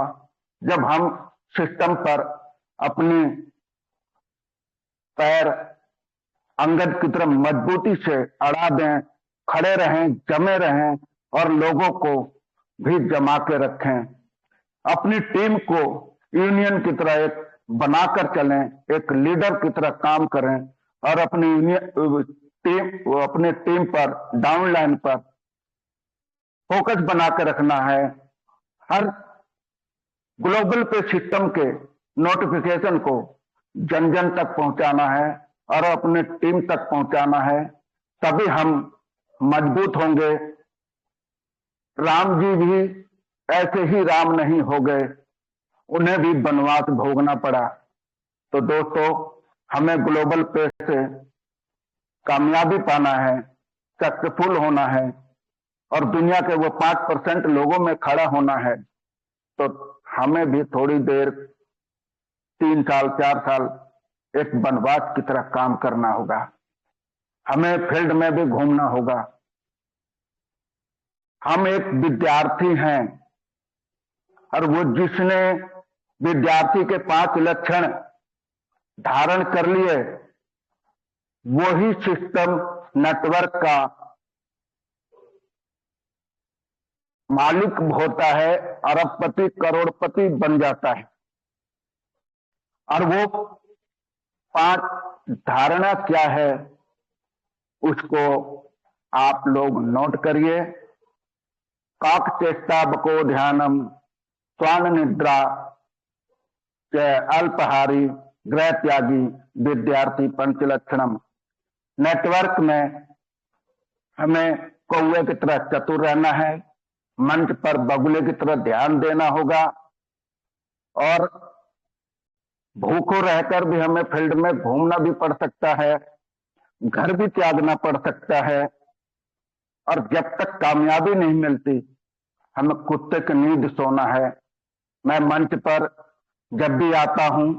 जब हम सिस्टम पर अपनी पैर अंगद की तरफ मजबूती से अड़ा दें, खड़े रहें, जमे रहें और लोगों को भी जमा के रखें। अपनी टीम को यूनियन की तरह एक बनाकर चलें, एक लीडर की तरह काम करें और अपनी टीम पर डाउन लाइन पर फोकस बना के रखना है। हर ग्लोबल पे सिस्टम के नोटिफिकेशन को जन जन तक पहुंचाना है और अपने टीम तक पहुंचाना है, तभी हम मजबूत होंगे। राम जी भी ऐसे ही राम नहीं हो गए, उन्हें भी वनवास भोगना पड़ा। तो दोस्तों, हमें ग्लोबल पे से कामयाबी पाना है, सक्सेसफुल होना है और दुनिया के वो 5% लोगों में खड़ा होना है। तो हमें भी थोड़ी देर 3 साल 4 साल एक वनवास की तरह काम करना होगा। हमें फील्ड में भी घूमना होगा। हम एक विद्यार्थी हैं और वो जिसने विद्यार्थी के 5 लक्षण धारण कर लिए, वही सिस्टम नेटवर्क का मालिक होता है, अरबपति करोड़पति बन जाता है। और वो 5 धारणा क्या है, उसको आप लोग नोट करिए। काक चेष्टा बको ध्यानम, स्वान निद्रा अल्पहारी, गृह त्यागी, विद्यार्थी पंचलक्षणम। नेटवर्क में हमें कौवे की तरह चतुर रहना है, मंच पर बगुले की तरह ध्यान देना होगा और भूखों रहकर भी हमें फील्ड में घूमना भी पड़ सकता है, घर भी त्यागना पड़ सकता है। और जब तक कामयाबी नहीं मिलती, हमें कुत्ते की नींद सोना है। मैं मंच पर जब भी आता हूं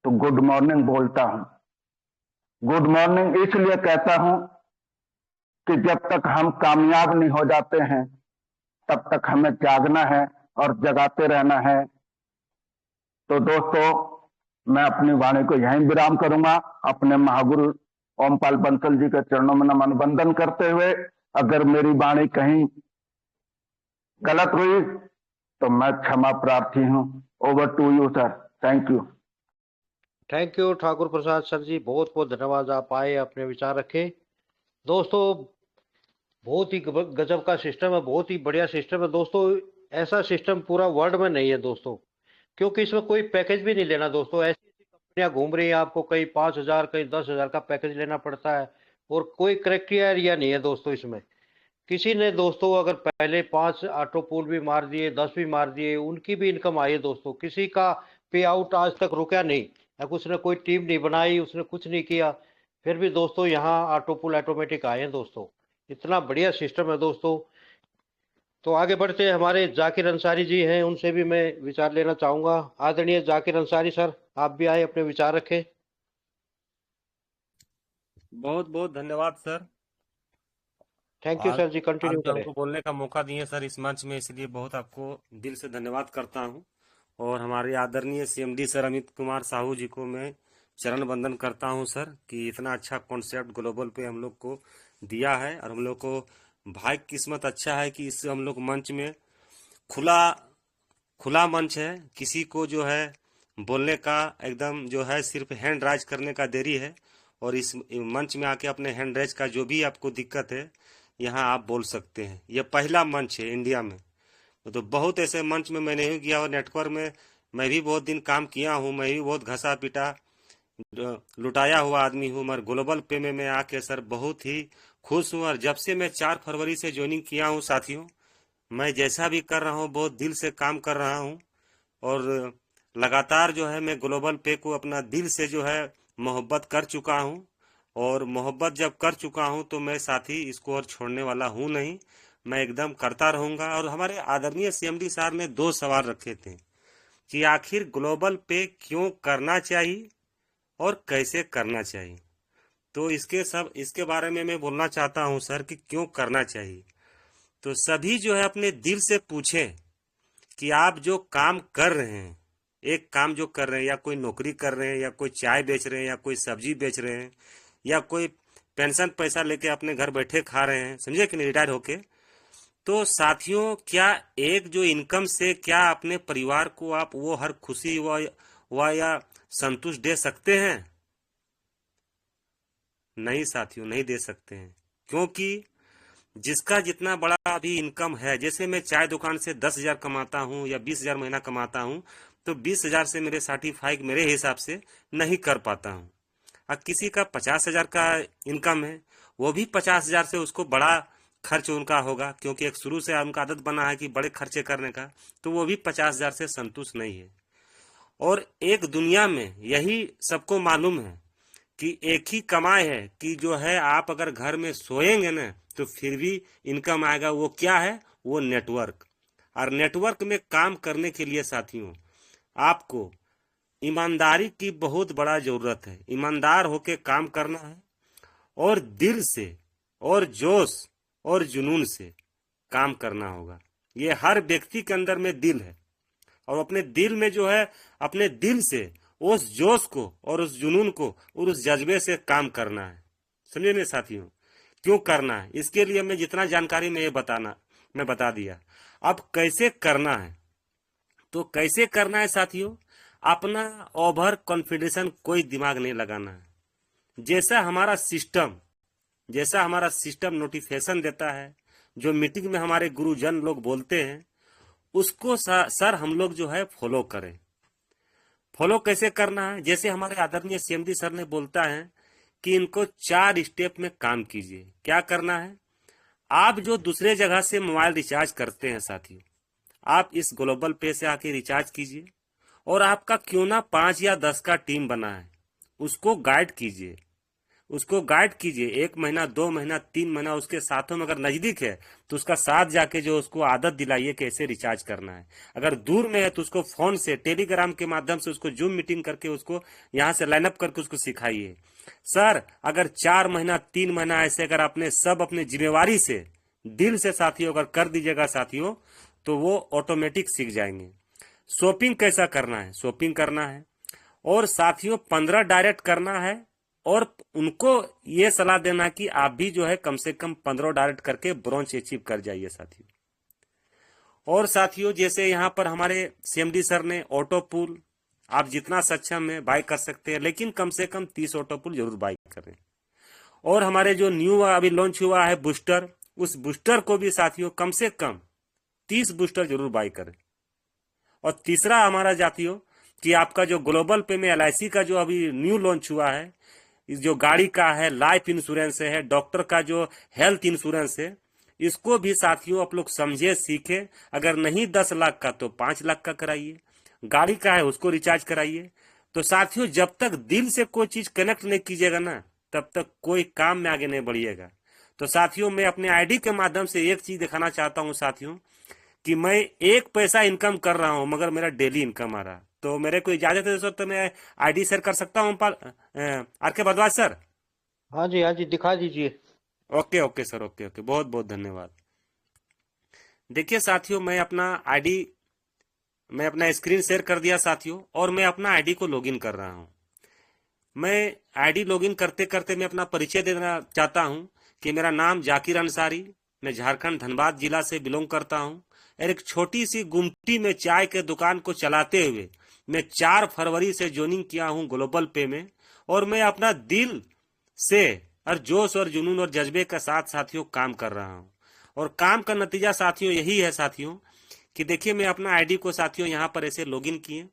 तो गुड मॉर्निंग बोलता हूं। गुड मॉर्निंग इसलिए कहता हूं कि जब तक हम कामयाब नहीं हो जाते हैं, तब तक हमें जागना है और जगाते रहना है। तो दोस्तों, मैं अपनी वाणी को यहीं विराम करूंगा, अपने महागुरु ओमपाल बंसल जी के चरणों में नमन वंदन करते हुए। अगर मेरी वाणी कहीं गलत हुई तो मैं क्षमा प्रार्थी हूं। Over to you sir, thank you. Thank you Thakur Prasad sir ji, बहुत बहुत धन्यवाद। आप आए, अपने विचार रखे। दोस्तों, बहुत ही गजब का सिस्टम है, बहुत ही बढ़िया सिस्टम है दोस्तों। ऐसा सिस्टम पूरा वर्ल्ड में नहीं है दोस्तों, क्योंकि इसमें कोई पैकेज भी नहीं लेना दोस्तों। ऐसी कंपनियां घूम रही हैं, आपको कहीं 5,000 कहीं 10,000 का पैकेज लेना पड़ता है और कोई क्राइटेरिया नहीं है दोस्तों इसमें। किसी ने दोस्तों अगर पहले 5 ऑटो पूल भी मार दिए, 10 भी मार दिए, उनकी भी इनकम आई है दोस्तों। किसी का पे आउट आज तक रुका नहीं, उसने कोई टीम नहीं बनाई, उसने कुछ नहीं किया, फिर भी दोस्तों यहाँ ऑटो पूल ऑटोमेटिक आए हैं दोस्तों। इतना बढ़िया सिस्टम है दोस्तों। तो आगे बढ़ते हैं, हमारे जाकिर अंसारी जी हैं, उनसे भी मैं विचार लेना चाहूंगा। आदरणीय जाकिर अंसारी सर, आप भी आए, अपने विचार रखें। बहुत बहुत धन्यवाद sir. Thank you sir ji, continue आज जो करें। हमको बोलने का मौका दिए सर इस मंच में, इसलिए बहुत आपको दिल से धन्यवाद करता हूं। और हमारे आदरणीय सीएमडी सर अमित कुमार साहू जी को मैं चरण वंदन करता हूं सर, कि इतना अच्छा कॉन्सेप्ट ग्लोबल पे हम लोग को दिया है। और हम लोग को भाग्य किस्मत अच्छा है कि इस हम लोग मंच में खुला मंच है। किसी को जो है बोलने का एकदम जो है सिर्फ हैंड राइज करने का देरी है, और इस मंच में आके अपने हैंड राइज का जो भी आपको दिक्कत है यहाँ आप बोल सकते हैं। यह पहला मंच है इंडिया में, तो बहुत ऐसे मंच में मैं नहीं गया, और नेटवर्क में मैं भी बहुत दिन काम किया हूँ, मैं भी बहुत घसा पिटा लुटाया हुआ आदमी हूँ, मगर ग्लोबल पे में मैं आके सर बहुत ही खुश हूँ। और जब से मैं 4 फरवरी से ज्वाइनिंग किया हूँ साथियों, मैं जैसा भी कर रहा हूँ बहुत दिल से काम कर रहा हूँ। और लगातार जो है मैं ग्लोबल पे को अपना दिल से जो है मोहब्बत कर चुका हूँ। और मोहब्बत जब कर चुका हूँ तो मैं साथी इसको और छोड़ने वाला हूँ नहीं, मैं एकदम करता रहूँगा। और हमारे आदरणीय सीएमडी साहब ने 2 सवाल रखे थे कि आखिर ग्लोबल पे क्यों करना चाहिए और कैसे करना चाहिए। तो इसके बारे में मैं बोलना चाहता हूँ सर कि क्यों करना चाहिए। तो सभी जो है अपने दिल से पूछें कि आप जो काम कर रहे हैं, एक काम जो कर रहे हैं, या कोई नौकरी कर रहे हैं, या कोई चाय बेच रहे हैं, या कोई सब्जी बेच रहे हैं, या कोई पेंशन पैसा लेके अपने घर बैठे खा रहे हैं, समझे कि नहीं, रिटायर होके, तो साथियों क्या एक जो इनकम से क्या अपने परिवार को आप वो हर खुशी व या संतुष्ट दे सकते हैं? नहीं साथियों, नहीं दे सकते हैं। क्योंकि जिसका जितना बड़ा अभी इनकम है, जैसे मैं चाय दुकान से 10,000 कमाता हूँ या 20,000 महीना कमाता हूँ, तो 20,000 से मेरे सर्टिफाइड मेरे हिसाब से नहीं कर पाता हूँ। और किसी का 50,000 का इनकम है, वो भी 50,000 से उसको बड़ा खर्च उनका होगा, क्योंकि एक शुरू से उनका आदत बना है कि बड़े खर्चे करने का, तो वो भी 50,000 से संतुष्ट नहीं है। और एक दुनिया में यही सबको मालूम है कि एक ही कमाई है कि जो है आप अगर घर में सोएंगे ना तो फिर भी इनकम आएगा। वो क्या है? वो नेटवर्क। और नेटवर्क में काम करने के लिए साथियों आपको ईमानदारी की बहुत बड़ा जरूरत है। ईमानदार होके काम करना है और दिल से और जोश और जुनून से काम करना होगा। ये हर व्यक्ति के अंदर में दिल है, और अपने दिल में जो है अपने दिल से उस जोश को और उस जुनून को और उस जज्बे से काम करना है। समझे मेरे साथियों, क्यों करना है? इसके लिए मैं जितना जानकारी मैं बता दिया। अब कैसे करना है, तो कैसे करना है साथियों, अपना ओवर कॉन्फिडेंस कोई दिमाग नहीं लगाना है। जैसा हमारा सिस्टम नोटिफिकेशन देता है, जो मीटिंग में हमारे गुरुजन लोग बोलते हैं, उसको सर हम लोग जो है फॉलो करें। फॉलो कैसे करना है? जैसे हमारे आदरणीय सीएमडी सर ने बोलता है कि इनको 4 स्टेप में काम कीजिए। क्या करना है? आप जो दूसरे जगह से मोबाइल रिचार्ज करते हैं साथियों, आप इस ग्लोबल पे से आके रिचार्ज कीजिए। और आपका क्यों ना 5 या 10 का टीम बना है, उसको गाइड कीजिए। 1 महीना 2 महीना 3 महीना उसके साथों में अगर नजदीक है तो उसका साथ जाके जो उसको आदत दिलाइए कैसे रिचार्ज करना है। अगर दूर में है तो उसको फोन से टेलीग्राम के माध्यम से उसको जूम मीटिंग करके उसको यहाँ से लाइनअप करके उसको सिखाइए। सर अगर 4 महीना 3 महीना ऐसे अगर आपने सब अपने जिम्मेवारी से दिल से साथियों अगर कर दीजिएगा साथियों, तो वो ऑटोमेटिक सीख जाएंगे। शॉपिंग कैसा करना है? शॉपिंग करना है। और साथियों 15 डायरेक्ट करना है, और उनको ये सलाह देना कि आप भी जो है कम से कम 15 डायरेक्ट करके ब्रॉन्ज अचीव कर जाइए साथियों। और साथियों जैसे यहाँ पर हमारे सीएमडी सर ने ऑटो पुल, आप जितना सक्षम है बाय कर सकते हैं, लेकिन कम से कम 30 ऑटो पुल जरूर बाय करें। और हमारे जो न्यू अभी लॉन्च हुआ है बूस्टर, उस बूस्टर को भी साथियों कम से कम 30 बूस्टर जरूर बाय करें। और तीसरा हमारा साथियों कि आपका जो ग्लोबल पे में LIC का जो अभी न्यू लॉन्च हुआ है, जो गाड़ी का है, लाइफ इंश्योरेंस है, डॉक्टर का जो हेल्थ इंश्योरेंस है, इसको भी साथियों आप लोग समझे सीखे। अगर नहीं 10 लाख का तो 5 लाख का कराइए। गाड़ी का है उसको रिचार्ज कराइए। तो साथियों जब तक दिल से कोई चीज कनेक्ट नहीं कीजिएगा ना, तब तक कोई काम में आगे नहीं बढ़िएगा। तो साथियों मैं अपने आईडी के माध्यम से एक चीज दिखाना चाहता हूँ साथियों, कि मैं 1 पैसा इनकम कर रहा हूँ मगर मेरा डेली इनकम आ रहा। तो मेरे को इजाजत है दोस्तों, तो मैं आईडी शेयर कर सकता हूँ आर.के. भारद्वाज सर? हाँ जी दिखा दीजिए। ओके सर, ओके बहुत बहुत धन्यवाद। देखिए साथियों मैं अपना स्क्रीन शेयर कर दिया साथियों, और मैं अपना आईडी को लॉगिन कर रहा हूँ। मैं आईडी लॉगिन करते करते मैं अपना परिचय देना चाहता हूँ कि मेरा नाम जाकिर अंसारी, मैं झारखंड धनबाद जिला से बिलोंग करता हूँ। और एक छोटी सी गुमटी में चाय के दुकान को चलाते हुए मैं 4 फरवरी से ज्वाइनिंग किया हूँ ग्लोबल पे में। और मैं अपना दिल से और जोश और जुनून और जज्बे के साथ साथियों काम कर रहा हूँ। और काम का नतीजा साथियों यही है साथियों कि देखिए मैं अपना आईडी को साथियों यहाँ पर ऐसे लॉगिन किए,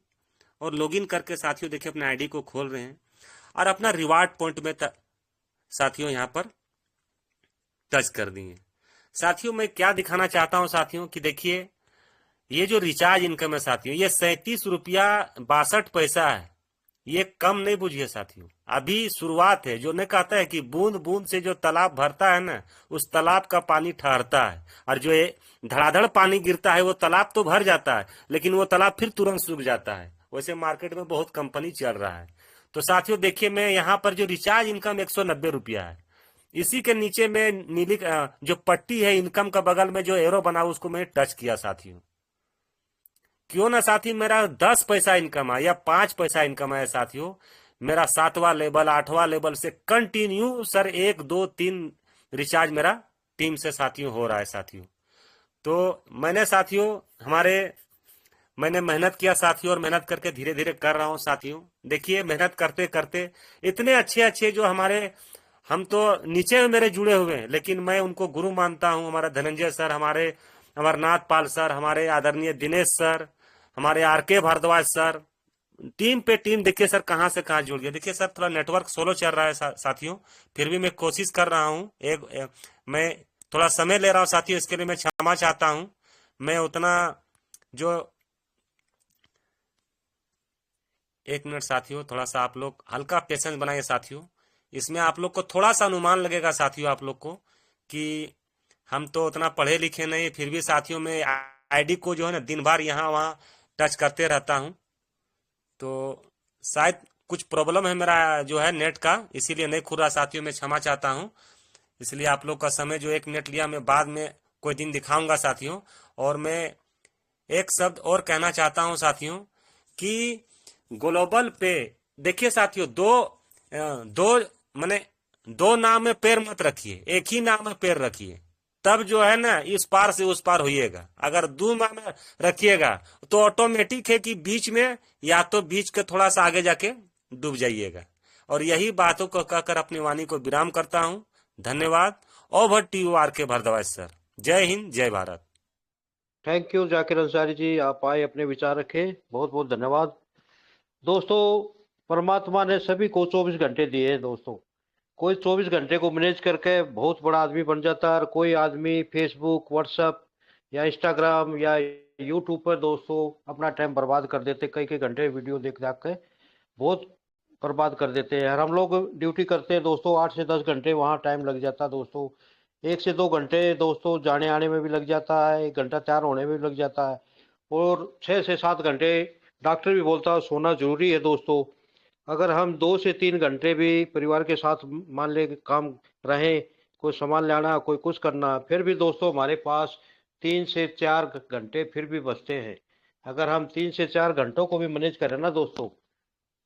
और लॉगिन करके साथियों देखिए अपना आईडी को खोल रहे हैं, और अपना रिवार्ड पॉइंट में साथियों यहाँ पर टच कर दिए। साथियों मैं क्या दिखाना चाहता हूं साथियों कि देखिए ये जो रिचार्ज इनकम है साथियों, ये 37 रुपया 62 पैसा है। ये कम नहीं बुझिए साथियों, अभी शुरुआत है। जो ने कहता है कि बूंद बूंद से जो तालाब भरता है ना, उस तालाब का पानी ठहरता है, और जो ये धड़ाधड़ पानी गिरता है वो तालाब तो भर जाता है, लेकिन वो तालाब फिर तुरंत सूख जाता है। वैसे मार्केट में बहुत कंपनी चल रहा है। तो साथियों देखिए, मैं यहाँ पर जो रिचार्ज इनकम 190 रुपया है, इसी के नीचे में नीली जो पट्टी है इनकम का बगल में जो एरो बना उसको मैं टच किया साथियों। क्यों ना साथी मेरा 10 पैसा इनकम है या 5 पैसा इनकम है साथियों, मेरा 7वां लेवल 8वां लेवल से कंटिन्यू सर 1 2 3 रिचार्ज मेरा टीम से साथियों हो रहा है साथियों। तो मैंने साथियों मैंने मेहनत किया साथियों, और मेहनत करके धीरे धीरे कर रहा हूँ साथियों। देखिए मेहनत करते करते इतने अच्छे अच्छे जो हम तो नीचे में मेरे जुड़े हुए हैं, लेकिन मैं उनको गुरु मानता हूँ। हमारा धनंजय सर, हमारे अमरनाथ पाल सर, हमारे आदरणीय दिनेश सर, हमारे आरके भारद्वाज सर, टीम पे टीम। देखिए सर कहाँ से कहाँ जुड़ गया। देखिए सर थोड़ा नेटवर्क स्लो चल रहा है साथियों, फिर भी मैं कोशिश कर रहा हूँ। मैं थोड़ा समय ले रहा हूँ साथियों, इसके लिए मैं क्षमा चाहता हूँ। मैं उतना जो 1 मिनट साथियों, थोड़ा सा आप लोग हल्का पेशेंस बनाइए साथियों। इसमें आप लोग को थोड़ा सा अनुमान लगेगा साथियों, आप लोग को कि हम तो उतना पढ़े लिखे नहीं, फिर भी साथियों में आईडी को जो है ना दिन भर यहाँ वहाँ टच करते रहता हूँ। तो शायद कुछ प्रॉब्लम है मेरा जो है नेट का, इसीलिए नहीं खुल रहा साथियों। मैं क्षमा चाहता हूँ। इसलिए आप लोग का समय जो 1 मिनट लिया, मैं बाद में कोई दिन दिखाऊंगा साथियों। और मैं एक शब्द और कहना चाहता हूँ साथियों कि ग्लोबल पे देखिए साथियों, दो नाव में पैर मत रखिए, एक ही नाव में पैर रखिए, तब जो है ना इस पार से उस पार होइएगा। अगर 2 नाव में रखिएगा तो ऑटोमेटिक है कि बीच में या तो बीच के थोड़ा सा आगे जाके डूब जाइएगा। और यही बातों को कहकर अपनी वाणी को विराम करता हूँ। धन्यवाद। Over to you R K Bhardwaj sir. जय हिंद, जय भारत। थैंक यू जाकिर अंसारी जी, आप आए अपने विचार रखे, बहुत बहुत धन्यवाद। दोस्तों परमात्मा ने सभी को 24 घंटे दिए हैं दोस्तों। कोई 24 घंटे को मैनेज करके बहुत बड़ा आदमी बन जाता है, और कोई आदमी फेसबुक, व्हाट्सएप या इंस्टाग्राम या यूट्यूब पर दोस्तों अपना टाइम बर्बाद कर देते, कई कई घंटे वीडियो देख देख के बहुत बर्बाद कर देते हैं। और हम लोग ड्यूटी करते हैं दोस्तों, 8 से 10 घंटे वहाँ टाइम लग जाता है दोस्तों। 1 से 2 घंटे दोस्तों जाने आने में भी लग जाता है, 1 घंटा तैयार होने में भी लग जाता है, और 6 से 7 घंटे डॉक्टर भी बोलता है सोना जरूरी है दोस्तों। अगर हम 2 से 3 घंटे भी परिवार के साथ मान ले काम रहें, कोई सामान लाना, कोई कुछ करना, फिर भी दोस्तों हमारे पास 3 से 4 घंटे फिर भी बचते हैं। अगर हम 3 से 4 घंटों को भी मैनेज करें ना दोस्तों,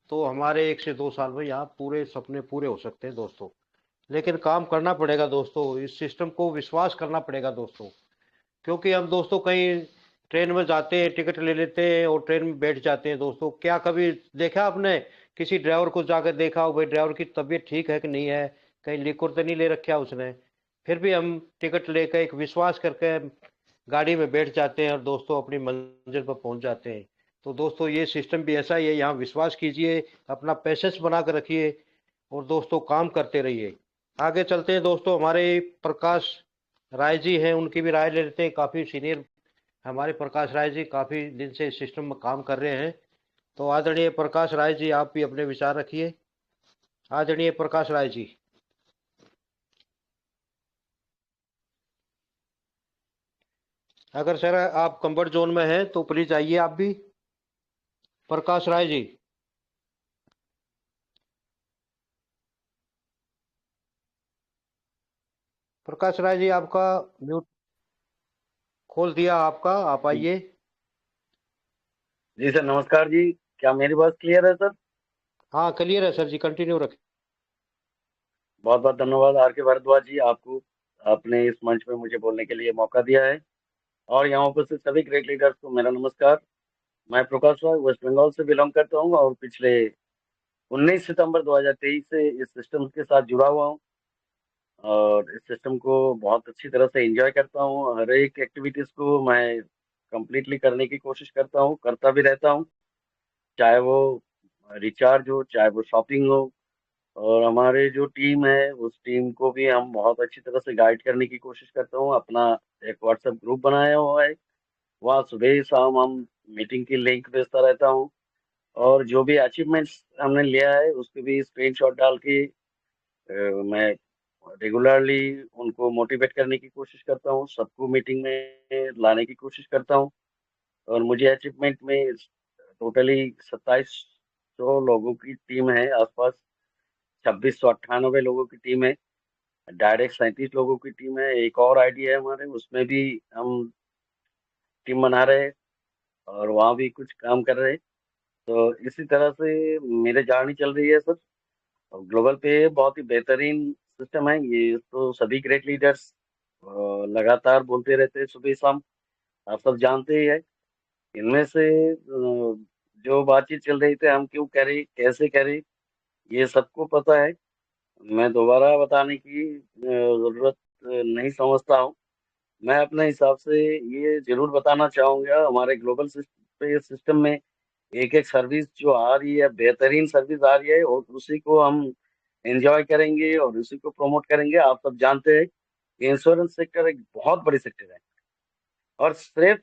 तो हमारे 1 से 2 साल में यहाँ पूरे सपने पूरे हो सकते हैं दोस्तों। लेकिन काम करना पड़ेगा दोस्तों, इस सिस्टम को विश्वास करना पड़ेगा दोस्तों। क्योंकि हम दोस्तों कहीं ट्रेन में जाते हैं, टिकट ले लेते हैं और ट्रेन में बैठ जाते हैं दोस्तों। क्या कभी देखा आपने किसी ड्राइवर को जाकर देखा हो भाई ड्राइवर की तबीयत ठीक है कि नहीं है, कहीं लिक्विड तो नहीं ले रखा उसने? फिर भी हम टिकट लेकर एक विश्वास करके गाड़ी में बैठ जाते हैं और दोस्तों अपनी मंजिल पर पहुंच जाते हैं। तो दोस्तों ये सिस्टम भी ऐसा ही है, यहाँ विश्वास कीजिए, अपना पैसेंस बना कर रखिए और दोस्तों काम करते रहिए। आगे चलते हैं दोस्तों, हमारे प्रकाश राय जी हैं, उनकी भी राय ले लेते हैं। काफ़ी सीनियर हमारे प्रकाश राय जी काफ़ी दिन से इस सिस्टम में काम कर रहे हैं। तो आदरणीय प्रकाश राय जी आप भी अपने विचार रखिए। आदरणीय प्रकाश राय जी। अगर सर आप कंफर्ट जोन में हैं तो प्लीज आइए आप भी। प्रकाश राय जी। प्रकाश राय जी आपका म्यूट खोल दिया आपका, आप आइए। जी सर नमस्कार जी, क्या मेरी बात क्लियर है सर? हाँ क्लियर है सर जी, कंटिन्यू रखें। बहुत बहुत धन्यवाद आर के भारद्वाज जी, आपको आपने इस मंच पे मुझे बोलने के लिए मौका दिया है। और यहाँ उपस्थित सभी ग्रेट लीडर्स को मेरा नमस्कार। मैं प्रकाश राय वेस्ट बंगाल से बिलोंग करता हूँ और पिछले 19 सितंबर 2023 से इस सिस्टम के साथ जुड़ा हुआ हूँ और इस सिस्टम को बहुत अच्छी तरह से एंजॉय करता हूँ। हर एक एक्टिविटीज को मैं कंप्लीटली करने की कोशिश करता हूँ, करता भी रहता हूँ, चाहे वो रिचार्ज हो, चाहे वो शॉपिंग हो, और हमारे जो टीम है उस टीम को भी हम बहुत अच्छी तरह से गाइड करने की कोशिश करता हूँ। अपना एक व्हाट्सएप ग्रुप बनाया हुआ है, वहाँ सुबह शाम हम मीटिंग की लिंक भेजता रहता हूँ, और जो भी अचीवमेंट्स हमने लिया है उसके भी स्क्रीनशॉट डाल के मैं रेगुलरली उनको मोटिवेट करने की कोशिश करता हूँ, सबको मीटिंग में लाने की कोशिश करता हूँ। और मुझे अचीवमेंट में टोटली 2700 लोगों की टीम है, आसपास 2698 लोगों की टीम है, डायरेक्ट 37 लोगों की टीम है। एक और आईडी है हमारे, उसमें भी हम टीम बना रहे हैं और वहाँ भी कुछ काम कर रहे हैं। तो इसी तरह से मेरे जर्नी चल रही है सर। और ग्लोबल पे बहुत ही बेहतरीन सिस्टम है ये, तो सभी ग्रेट लीडर्स लगातार बोलते रहते हैं सुबह शाम, आप सब जानते ही है। इनमें से जो बातचीत चल रही थी, हम क्यों करें, कैसे करें, ये सबको पता है। मैं दोबारा बताने की जरूरत नहीं समझता हूँ। मैं अपने हिसाब से ये जरूर बताना चाहूंगा, हमारे ग्लोबल सिस्टम में एक एक सर्विस जो आ रही है, बेहतरीन सर्विस आ रही है, और उसी को हम एंजॉय करेंगे और उसी को प्रमोट करेंगे। आप सब जानते हैं कि इंश्योरेंस सेक्टर एक बहुत बड़ी सेक्टर है, और सिर्फ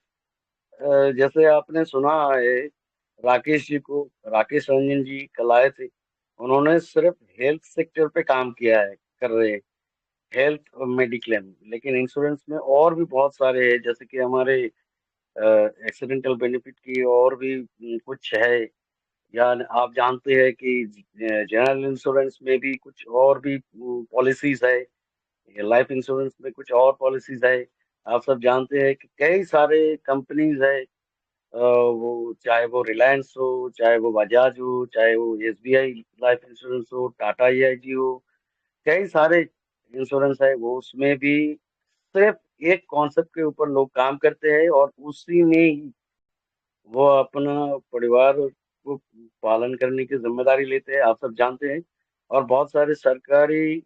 जैसे आपने सुना है, राकेश जी को, राकेश रंजन जी कल आए थे, उन्होंने सिर्फ हेल्थ सेक्टर पे काम किया है, कर रहे हैं, हेल्थ और मेडिक्लेम। लेकिन इंश्योरेंस में और भी बहुत सारे हैं, जैसे कि हमारे एक्सीडेंटल बेनिफिट की और भी कुछ है, या आप जानते हैं कि जनरल इंश्योरेंस में भी कुछ और भी पॉलिसीज है, लाइफ इंश्योरेंस में कुछ और पॉलिसीज है। आप सब जानते हैं कि कई सारे कंपनीज है, वो चाहे वो रिलायंस हो, चाहे वो बजाज हो, चाहे वो एसबीआई लाइफ इंश्योरेंस हो, टाटा एआईजी हो, कई सारे इंश्योरेंस है। वो उसमें भी सिर्फ एक कॉन्सेप्ट के ऊपर लोग काम करते हैं, और उसी में ही वो अपना परिवार को पालन करने की जिम्मेदारी लेते हैं, आप सब जानते हैं। और बहुत सारे सरकारी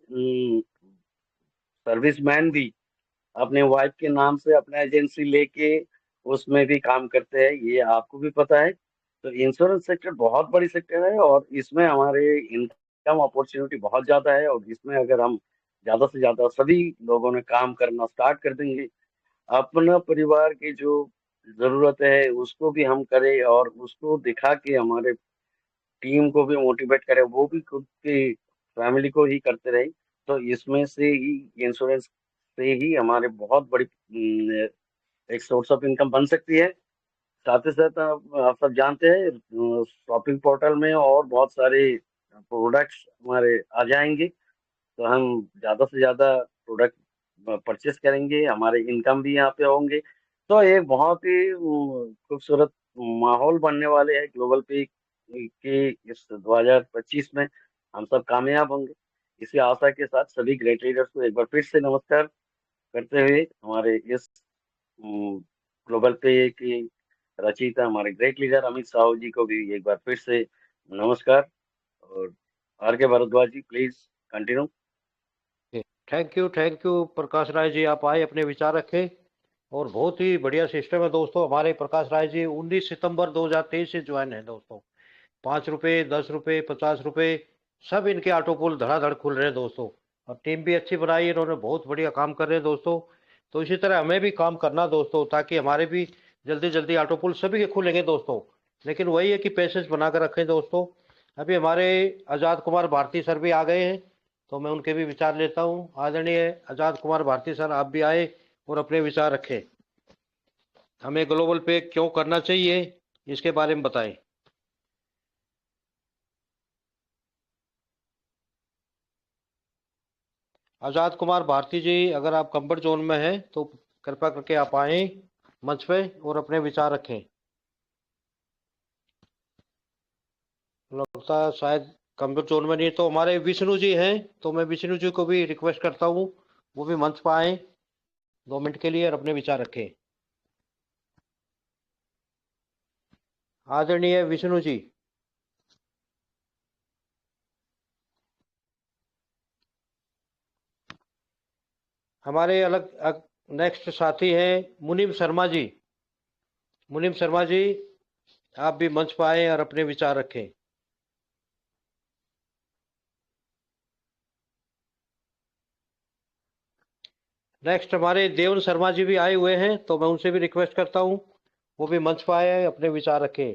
सर्विसमैन भी अपने वाइफ के नाम से अपना एजेंसी लेके उसमें भी काम करते हैं, ये आपको भी पता है। तो इंश्योरेंस सेक्टर बहुत बड़ी सेक्टर है, और इसमें हमारे इनकम अपॉर्चुनिटी बहुत ज़्यादा है, और इसमें अगर हम ज़्यादा से ज़्यादा सभी लोगों ने काम करना स्टार्ट कर देंगे, अपना परिवार की जो ज़रूरत है उसको भी हम करें, और उसको दिखा के हमारे टीम को भी मोटिवेट करें, वो भी खुद की फैमिली को ही करते रहे, तो इसमें से ही इंश्योरेंस से ही हमारे बहुत बड़ी एक सोर्स ऑफ इनकम बन सकती है। साथ ही साथ आप सब जानते हैं शॉपिंग पोर्टल में और बहुत सारे प्रोडक्ट्स हमारे आ जाएंगे, तो हम ज़्यादा से ज़्यादा प्रोडक्ट परचेस करेंगे, हमारे इनकम भी यहाँ पे होंगे। तो एक बहुत ही खूबसूरत माहौल बनने वाले है ग्लोबल पे कि इस 2025 में हम सब कामयाब होंगे। इसी आशा के साथ सभी ग्रेट लीडर्स को एक बार फिर से नमस्कार करते हुए, हमारे इस ग्लोबल पे की रचयिता हमारे ग्रेट लीडर अमित साहू जी को भी एक बार फिर से नमस्कार। और are K Bhardwaj ji please continue. Thank you Prakash Rai ji, आप आए अपने विचार रखे, और बहुत ही बढ़िया सिस्टम है दोस्तों। हमारे प्रकाश राय जी 19 सितंबर 2023 से ज्वाइन है दोस्तों। 5 रुपये, 10 रुपये, 50 रुपये, सब इनके ऑटो पुल धड़ाधड़ खुल रहे हैं दोस्तों। और टीम भी अच्छी बनाई है इन्होंने, बहुत बढ़िया काम कर रहे हैं दोस्तों। तो इसी तरह हमें भी काम करना दोस्तों, ताकि हमारे भी जल्दी जल्दी ऑटो पुल सभी के खुलेंगे दोस्तों। लेकिन वही है कि पैसेज बना कर रखें दोस्तों। अभी हमारे आज़ाद कुमार भारती सर भी आ गए हैं, तो मैं उनके भी विचार लेता हूँ। आदरणीय आज़ाद कुमार भारती सर, आप भी आए और अपने विचार रखें, हमें ग्लोबल पे क्यों करना चाहिए इसके बारे में बताएं। आज़ाद कुमार भारती जी, अगर आप कंफर्ट जोन में हैं तो कृपया करके आप आए मंच पे और अपने विचार रखें। लगता है शायद कंफर्ट जोन में नहीं। तो हमारे विष्णु जी हैं, तो मैं विष्णु जी को भी रिक्वेस्ट करता हूँ वो भी मंच पर आए 2 मिनट के लिए और अपने विचार रखें। आदरणीय विष्णु जी। हमारे अलग नेक्स्ट साथी हैं मुनीम शर्मा जी। मुनीम शर्मा जी, आप भी मंच पर आए और अपने विचार रखें। नेक्स्ट हमारे देवन शर्मा जी भी आए हुए हैं, तो मैं उनसे भी रिक्वेस्ट करता हूँ वो भी मंच पर आए अपने विचार रखें।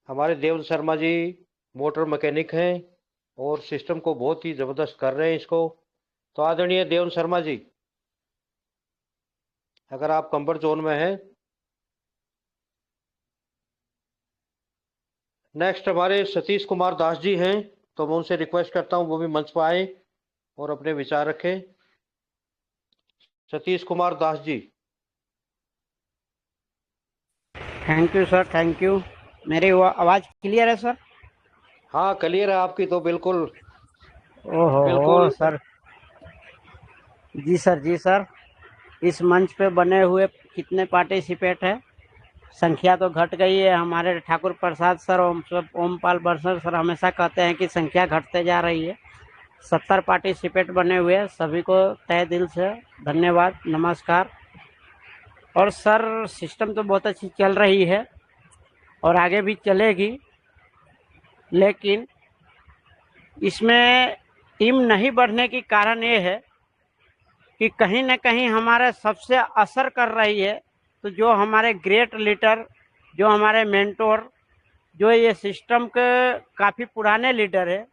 हमारे देवन शर्मा जी मोटर मैकेनिक हैं और सिस्टम को बहुत ही जबरदस्त कर रहे हैं इसको। तो आदरणीय देवन शर्मा जी, अगर आप कंफर्ट जोन में हैं। नेक्स्ट हमारे सतीश कुमार दास जी हैं, तो मैं उनसे रिक्वेस्ट करता हूं वो भी मंच पर आए और अपने विचार रखें। Satish Kumar Das ji. Thank you sir, thank you. मेरी आवाज क्लियर है सर? हाँ क्लियर है आपकी तो बिल्कुल। ओहो सर, जी सर, जी सर। इस मंच पे बने हुए कितने पार्टिसिपेट है? संख्या तो घट गई है। हमारे ठाकुर प्रसाद सर, ओमपाल बरसर सर हमेशा कहते हैं कि संख्या घटते जा रही है। 70 पार्टिसिपेट बने हुए हैं। सभी को तहे दिल से धन्यवाद, नमस्कार। और सर सिस्टम तो बहुत अच्छी चल रही है और आगे भी चलेगी, लेकिन इसमें टीम नहीं बढ़ने की कारण ये है कि कहीं न कहीं हमारे सबसे असर कर रही है। तो जो हमारे ग्रेट लीडर, जो हमारे मेंटोर, जो ये सिस्टम के काफ़ी पुराने लीडर है,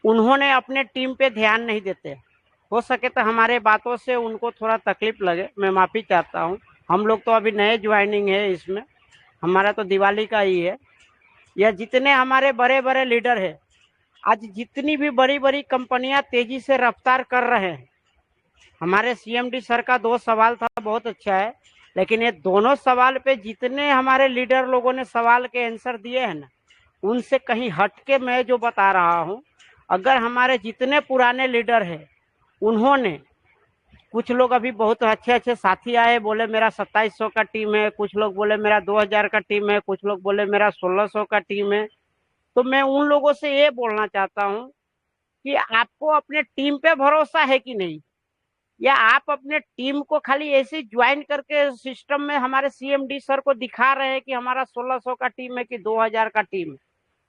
उन्होंने अपने टीम पे ध्यान नहीं देते। हो सके तो हमारे बातों से उनको थोड़ा तकलीफ लगे, मैं माफ़ी चाहता हूँ। हम लोग तो अभी नए ज्वाइनिंग है इसमें, हमारा तो दिवाली का ही है। यह जितने हमारे बड़े बड़े लीडर है, आज जितनी भी बड़ी बड़ी कंपनियां तेजी से रफ्तार कर रहे हैं, हमारे सीएमडी सर का 2 सवाल था, बहुत अच्छा है, लेकिन ये दोनों सवाल पे जितने हमारे लीडर लोगों ने सवाल के आंसर दिए हैं ना, उनसे कहीं हटके मैं जो बता रहा हूँ, अगर हमारे जितने पुराने लीडर हैं उन्होंने, कुछ लोग अभी बहुत अच्छे अच्छे साथी आए, बोले मेरा 2700 का टीम है, कुछ लोग बोले मेरा 2000 का टीम है, कुछ लोग बोले मेरा 1600 का टीम है। तो मैं उन लोगों से ये बोलना चाहता हूँ कि आपको अपने टीम पे भरोसा है कि नहीं, या आप अपने टीम को खाली ऐसे ज्वाइन करके सिस्टम में हमारे सीएमडी सर को दिखा रहे हैं कि हमारा 1600 का टीम है कि 2000 का टीम है।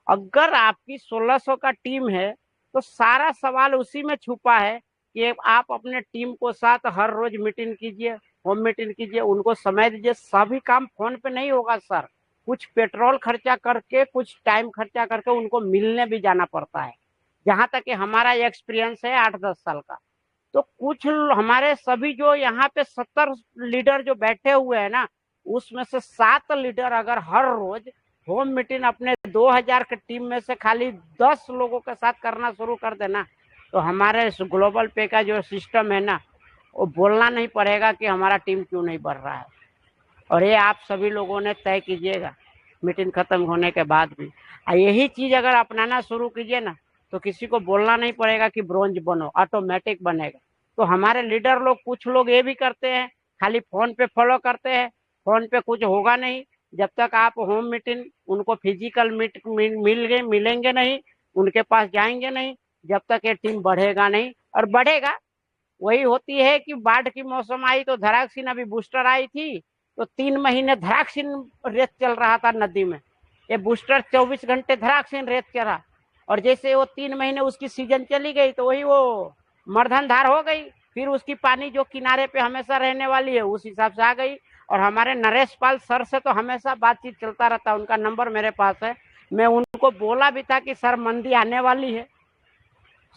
अगर आपकी 1600 का टीम है तो सारा सवाल उसी में छुपा है कि आप अपने टीम को साथ हर रोज मीटिंग कीजिए, होम मीटिंग कीजिए, उनको समय दीजिए। सभी काम फोन पे नहीं होगा सर, कुछ पेट्रोल खर्चा करके, कुछ टाइम खर्चा करके उनको मिलने भी जाना पड़ता है। जहां तक कि हमारा एक्सपीरियंस है 8-10 साल का, तो कुछ हमारे सभी जो यहाँ पे 70 लीडर जो बैठे हुए हैं ना, उसमें से 7 लीडर अगर हर रोज होम मीटिंग अपने 2000 के टीम में से खाली 10 लोगों के साथ करना शुरू कर देना, तो हमारे ग्लोबल पे का जो सिस्टम है ना, वो बोलना नहीं पड़ेगा कि हमारा टीम क्यों नहीं बढ़ रहा है। और ये आप सभी लोगों ने तय कीजिएगा मीटिंग खत्म होने के बाद भी। यही चीज अगर अपनाना शुरू कीजिए ना, तो किसी को बोलना नहीं पड़ेगा कि ब्रोंज बनो, ऑटोमेटिक बनेगा। तो हमारे लीडर लोग, कुछ लोग ये भी करते हैं, खाली फोन पे फॉलो करते हैं, फोन पे कुछ होगा नहीं। जब तक आप होम मीटिंग उनको फिजिकल मिलेंगे नहीं, उनके पास जाएंगे नहीं, जब तक ये टीम बढ़ेगा नहीं। और बढ़ेगा वही होती है कि बाढ़ की मौसम आई तो धराक्सिन, अभी बूस्टर आई थी तो 3 महीने धराक्सिन रेत चल रहा था नदी में। ये बूस्टर 24 घंटे धराक्सिन रेत चला, और जैसे वो 3 महीने उसकी सीजन चली गई तो वही वो मर्धन धार हो गई। फिर उसकी पानी जो किनारे पे हमेशा रहने वाली है उस हिसाब से आ गई। और हमारे नरेश पाल सर से तो हमेशा बातचीत चलता रहता, उनका नंबर मेरे पास है। मैं उनको बोला भी था कि सर मंदी आने वाली है।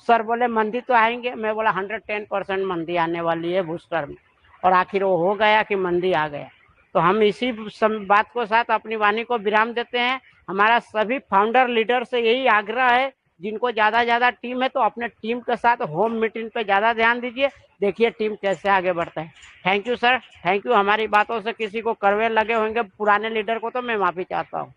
सर बोले मंदी तो आएंगे, मैं बोला 110% मंदी आने वाली है बूस्टर में। और आखिर वो हो गया कि मंदी आ गया। तो हम इसी बात को साथ अपनी वाणी को विराम देते हैं। हमारा सभी फाउंडर लीडर से यही आग्रह है, जिनको ज्यादा टीम है तो अपने टीम के साथ होम मीटिंग पे ज्यादा ध्यान दीजिए, देखिए टीम कैसे आगे बढ़ता है। Thank you sir, thank you. हमारी बातों से किसी को कड़वे लगे होंगे पुराने लीडर को, तो मैं माफी चाहता हूँ।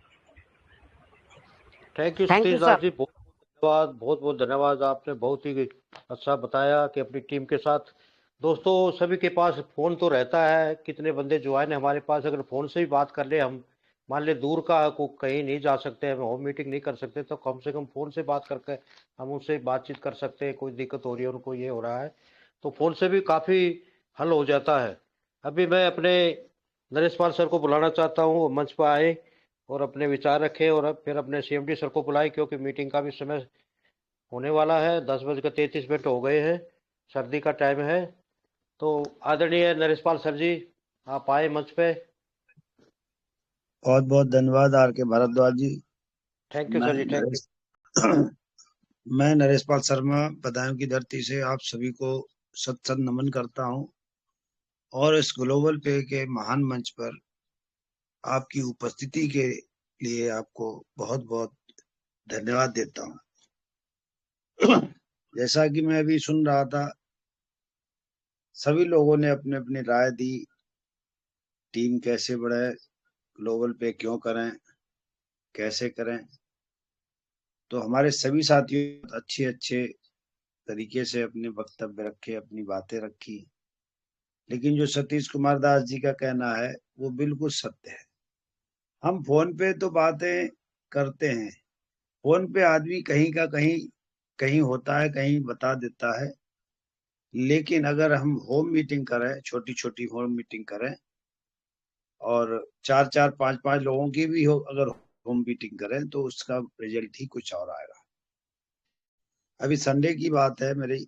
थैंक यू सतीश दास जी, बहुत बहुत धन्यवाद। आपने बहुत ही अच्छा बताया कि अपनी टीम के साथ। दोस्तों सभी के पास फोन तो रहता है, कितने बंदे ज्वाइन है हमारे पास, अगर फोन से ही बात कर ले, हम मान ले दूर का को कहीं नहीं जा सकते, हम होम मीटिंग नहीं कर सकते, तो कम से कम फोन से बात करके हम उनसे बातचीत कर सकते हैं। कोई दिक्कत हो रही है, उनको ये हो रहा है, तो फोन से भी काफ़ी हल हो जाता है। अभी मैं अपने नरेश पाल सर को बुलाना चाहता हूँ, वो मंच पर आए और अपने विचार रखें, और फिर अपने सीएमडी सर को बुलाए, क्योंकि मीटिंग का भी समय होने वाला है। 10:33 हो गए हैं। सर्दी का टाइम है, तो आदरणीय नरेशपाल सर जी, आप आए मंच पे। बहुत बहुत धन्यवाद are K Bhardwaj ji. Thank you मैं सर जी, थैंक यू। मैं नरेशपाल शर्मा बदायूं की धरती से आप सभी को सत सत नमन करता हूं और इस ग्लोबल पे के महान मंच पर आपकी उपस्थिति के लिए आपको बहुत बहुत धन्यवाद देता हूं। जैसा कि मैं अभी सुन रहा था, सभी लोगों ने अपने अपनी राय दी, टीम कैसे बढ़े, ग्लोबल पे क्यों करें, कैसे करें। तो हमारे सभी साथियों अच्छे अच्छे तरीके से अपने वक्तव्य रखे, अपनी बातें रखी, लेकिन जो सतीश कुमार दास जी का कहना है वो बिल्कुल सत्य है। हम फोन पे तो बातें करते हैं, फोन पे आदमी कहीं का कहीं कहीं होता है, कहीं बता देता है, लेकिन अगर हम होम मीटिंग करें, छोटी छोटी होम मीटिंग करें और 4-4 5-5 लोगों की भी हो, अगर होम मीटिंग करें तो उसका रिजल्ट ही कुछ और आएगा। अभी संडे की बात है मेरी,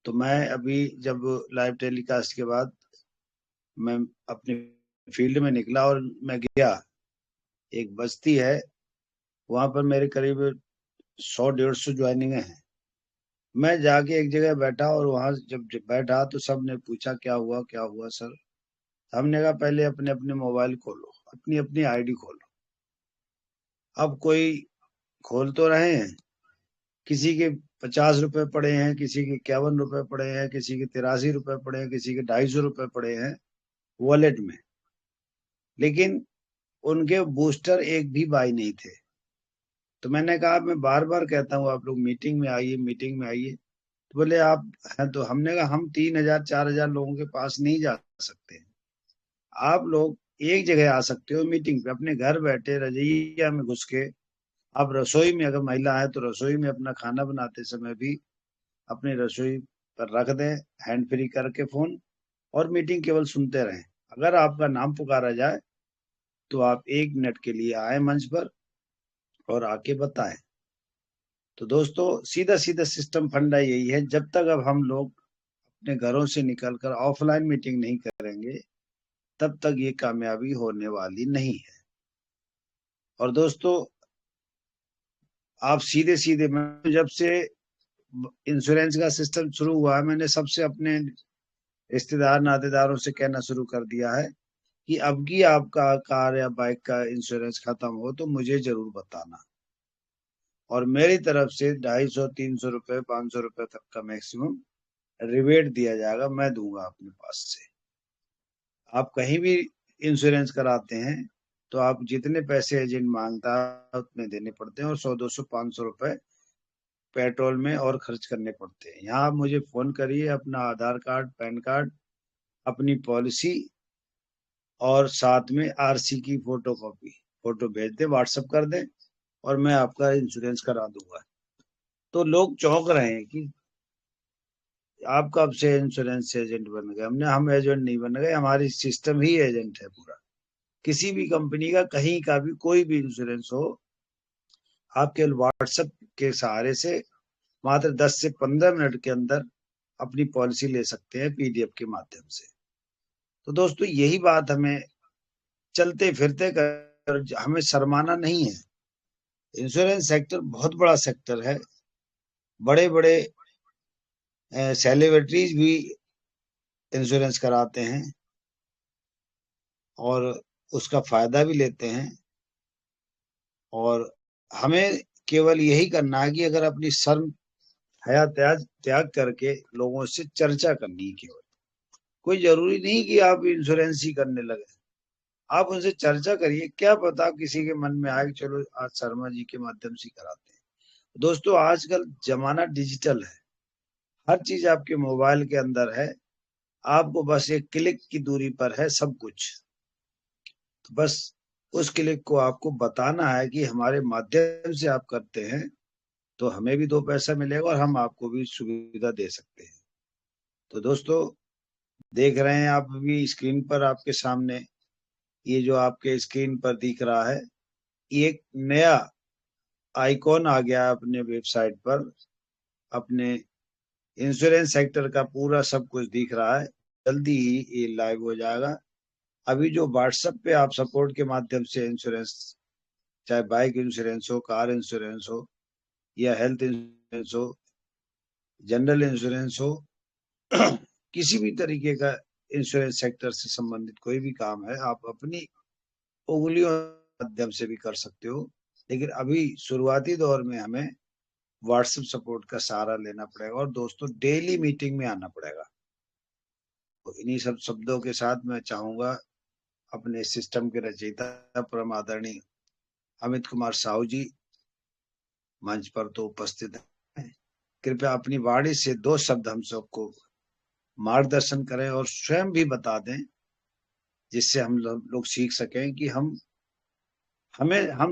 तो मैं अभी जब लाइव टेलीकास्ट के बाद मैं अपने फील्ड में निकला और मैं गया, एक बस्ती है वहां पर मेरे करीब 100-150 ज्वाइनिंग है। मैं जाके एक जगह बैठा और वहां जब बैठा तो सब ने पूछा क्या हुआ सर। हमने कहा पहले अपने अपने मोबाइल खोलो, अपनी अपनी आईडी खोलो। अब कोई खोल तो रहे हैं, किसी के 50 रुपए पड़े हैं, किसी के 51 रुपए पड़े हैं, किसी के 83 रुपए पड़े हैं, किसी के 250 रुपए पड़े हैं वॉलेट में, लेकिन उनके बूस्टर एक भी बाई नहीं थे। तो मैंने कहा, मैं बार बार कहता हूँ आप लोग मीटिंग में आइए, मीटिंग में आइए। तो बोले आप हैं, तो हमने कहा हम 3,000-4,000 लोगों के पास नहीं जा सकते, आप लोग एक जगह आ सकते हो मीटिंग पे, अपने घर बैठे रजैया में घुस के आप रसोई में, अगर महिला है तो रसोई में अपना खाना बनाते समय भी अपनी रसोई पर रख दें हैंड फ्री करके फोन, और मीटिंग केवल सुनते रहें। अगर आपका नाम पुकारा जाए तो आप 1 मिनट के लिए आए मंच पर और आके बताएं। तो दोस्तों सीधा सीधा सिस्टम फंडा यही है, जब तक अब हम लोग अपने घरों से निकलकर ऑफलाइन मीटिंग नहीं करेंगे तब तक ये कामयाबी होने वाली नहीं है। और दोस्तों आप सीधे सीधे, मैं जब से इंश्योरेंस का सिस्टम शुरू हुआ है, मैंने सबसे अपने रिश्तेदार नातेदारों से कहना शुरू कर दिया है कि अब की आपका कार या बाइक का इंश्योरेंस खत्म हो तो मुझे जरूर बताना, और मेरी तरफ से 250-300 रुपए 500 रुपए तक का मैक्सिमम रिबेट दिया जाएगा, मैं दूंगा अपने पास से। आप कहीं भी इंश्योरेंस कराते हैं तो आप जितने पैसे एजेंट मांगता है उतने देने पड़ते हैं, और 100-200-500 रुपए पेट्रोल में और खर्च करने पड़ते हैं। यहाँ आप मुझे फोन करिए, अपना आधार कार्ड, पैन कार्ड, अपनी पॉलिसी और साथ में आरसी की फोटो भेज दें, व्हाट्सएप कर दें, और मैं आपका इंश्योरेंस करा दूंगा। तो लोग चौंक रहे हैं कि आप कब से इंश्योरेंस एजेंट बन गए। हम एजेंट नहीं बन गए, हमारी सिस्टम ही एजेंट है पूरा। किसी भी कंपनी का, कहीं का भी कोई भी इंश्योरेंस हो, आप केवल व्हाट्सएप के सहारे से मात्र 10 से 15 मिनट के अंदर अपनी पॉलिसी ले सकते हैं पीडीएफ के माध्यम से। तो दोस्तों यही बात हमें चलते फिरते कर, हमें शर्माना नहीं है। इंश्योरेंस सेक्टर बहुत बड़ा सेक्टर है, बड़े बड़े सेलिब्रिटीज भी इंश्योरेंस कराते हैं और उसका फायदा भी लेते हैं, और हमें केवल यही करना है कि अगर अपनी शर्म हया त्याग करके लोगों से चर्चा करनी है केवल। कोई जरूरी नहीं कि आप इंश्योरेंस ही करने लगे, आप उनसे चर्चा करिए, क्या पता किसी के मन में आए चलो आज शर्मा जी के माध्यम से कराते हैं। दोस्तों आजकल जमाना डिजिटल है, हर चीज आपके मोबाइल के अंदर है, आपको बस एक क्लिक की दूरी पर है सब कुछ। तो बस उस क्लिक को आपको बताना है कि हमारे माध्यम से आप करते हैं तो हमें भी 2 पैसा मिलेगा और हम आपको भी सुविधा दे सकते हैं। तो दोस्तों देख रहे हैं आप भी स्क्रीन पर, आपके सामने ये जो आपके स्क्रीन पर दिख रहा है, ये एक नया आइकॉन आ गया अपने वेबसाइट पर, अपने इंश्योरेंस सेक्टर का पूरा सब कुछ दिख रहा है। जल्दी ही ये लाइव हो जाएगा। अभी जो व्हाट्सएप पे आप सपोर्ट के माध्यम से इंश्योरेंस, चाहे बाइक इंश्योरेंस हो, कार इंश्योरेंस हो, या हेल्थ इंश्योरेंस हो, जनरल इंश्योरेंस हो, किसी भी तरीके का इंश्योरेंस सेक्टर से संबंधित कोई भी काम है, आप अपनी उंगलियों के माध्यम से भी कर सकते हो। लेकिन अभी शुरुआती दौर में हमें व्हाट्सएप सपोर्ट का सहारा लेना पड़ेगा और दोस्तों डेली मीटिंग में आना पड़ेगा। तो इन्हीं सब शब्दों के साथ मैं चाहूंगा अपने सिस्टम के रचयिता परम आदरणीय अमित कुमार साहू जी मंच पर तो उपस्थित हैं, कृपया अपनी वाणी से 2 शब्द हम सबको मार्गदर्शन करें और स्वयं भी बता दें, जिससे हम लोग सीख सकें कि हम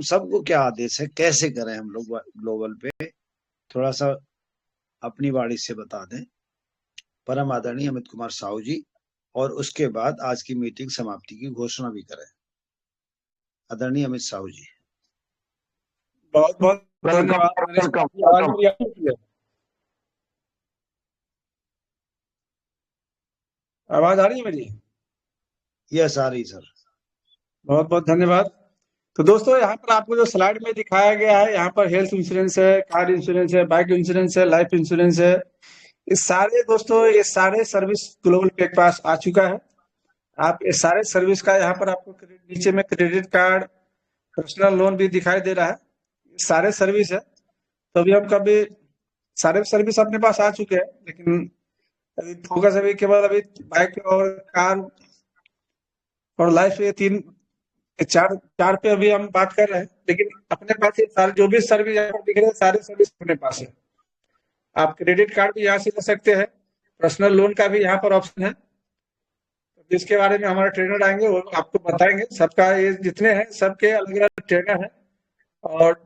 सबको क्या आदेश है, कैसे करें हम लोग ग्लोबल पे। थोड़ा सा अपनी वाणी से बता दें परम आदरणीय अमित कुमार साहू जी, और उसके बाद आज की मीटिंग समाप्ति की घोषणा भी करें। आदरणीय अमित साहू जी। बहुत बहुत धन्यवाद। आवाज आ रही है मेरी? यस आ रही सर। बहुत बहुत धन्यवाद। तो दोस्तों यहाँ पर आपको जो स्लाइड में दिखाया गया है, यहाँ पर हेल्थ इंश्योरेंस है, कार इंश्योरेंस है, बाइक इंश्योरेंस है, लाइफ इंश्योरेंस है, ये सारे सर्विस ग्लोबल पे के पास आ चुका है। आप ये सारे सर्विस का यहाँ पर आपको नीचे में क्रेडिट कार्ड, पर्सनल लोन भी दिखाई दे रहा है, सारे सर्विस है। तो अभी हम कभी सारे सर्विस अपने पास आ चुके हैं, लेकिन अभी फोकस अभी केवल अभी बाइक और कार और लाइफ, ये चार पे अभी हम बात कर रहे हैं। लेकिन अपने पास ये सारे जो भी सर्विस यहाँ पर दिख रहे हैं, सारे सर्विस अपने पास है। आप क्रेडिट कार्ड भी यहाँ से ले सकते हैं, पर्सनल लोन का भी यहाँ पर ऑप्शन है, जिसके बारे में हमारे ट्रेनर आएंगे वो आपको बताएंगे। सबका ये जितने हैं सबके अलग अलग ट्रेनर है, और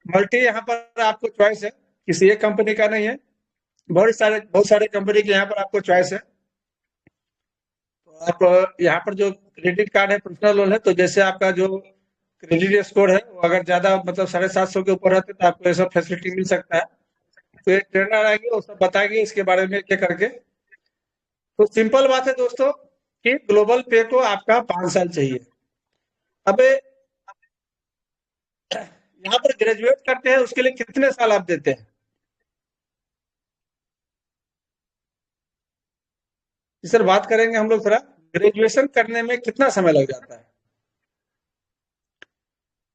मल्टी यहाँ पर आपको चॉइस है, किसी एक कंपनी का नहीं है, बहुत सारे कंपनी के यहाँ पर आपको चॉइस है। तो आप यहाँ पर जो क्रेडिट कार्ड है, पर्सनल लोन है, तो जैसे आपका जो क्रेडिट स्कोर है वो अगर ज्यादा मतलब 750 के ऊपर रहते तो आपको ऐसा फैसिलिटी मिल सकता है। तो एक ट्रेनर आएंगे वो सब बताएंगे इसके बारे में क्या करके। तो सिंपल बात है दोस्तों कि ग्लोबल पे को आपका 5 साल चाहिए। अब यहाँ पर ग्रेजुएट करते हैं उसके लिए कितने साल आप देते हैं? सर बात करेंगे हम लोग थोड़ा, ग्रेजुएशन करने में कितना समय लग जाता है?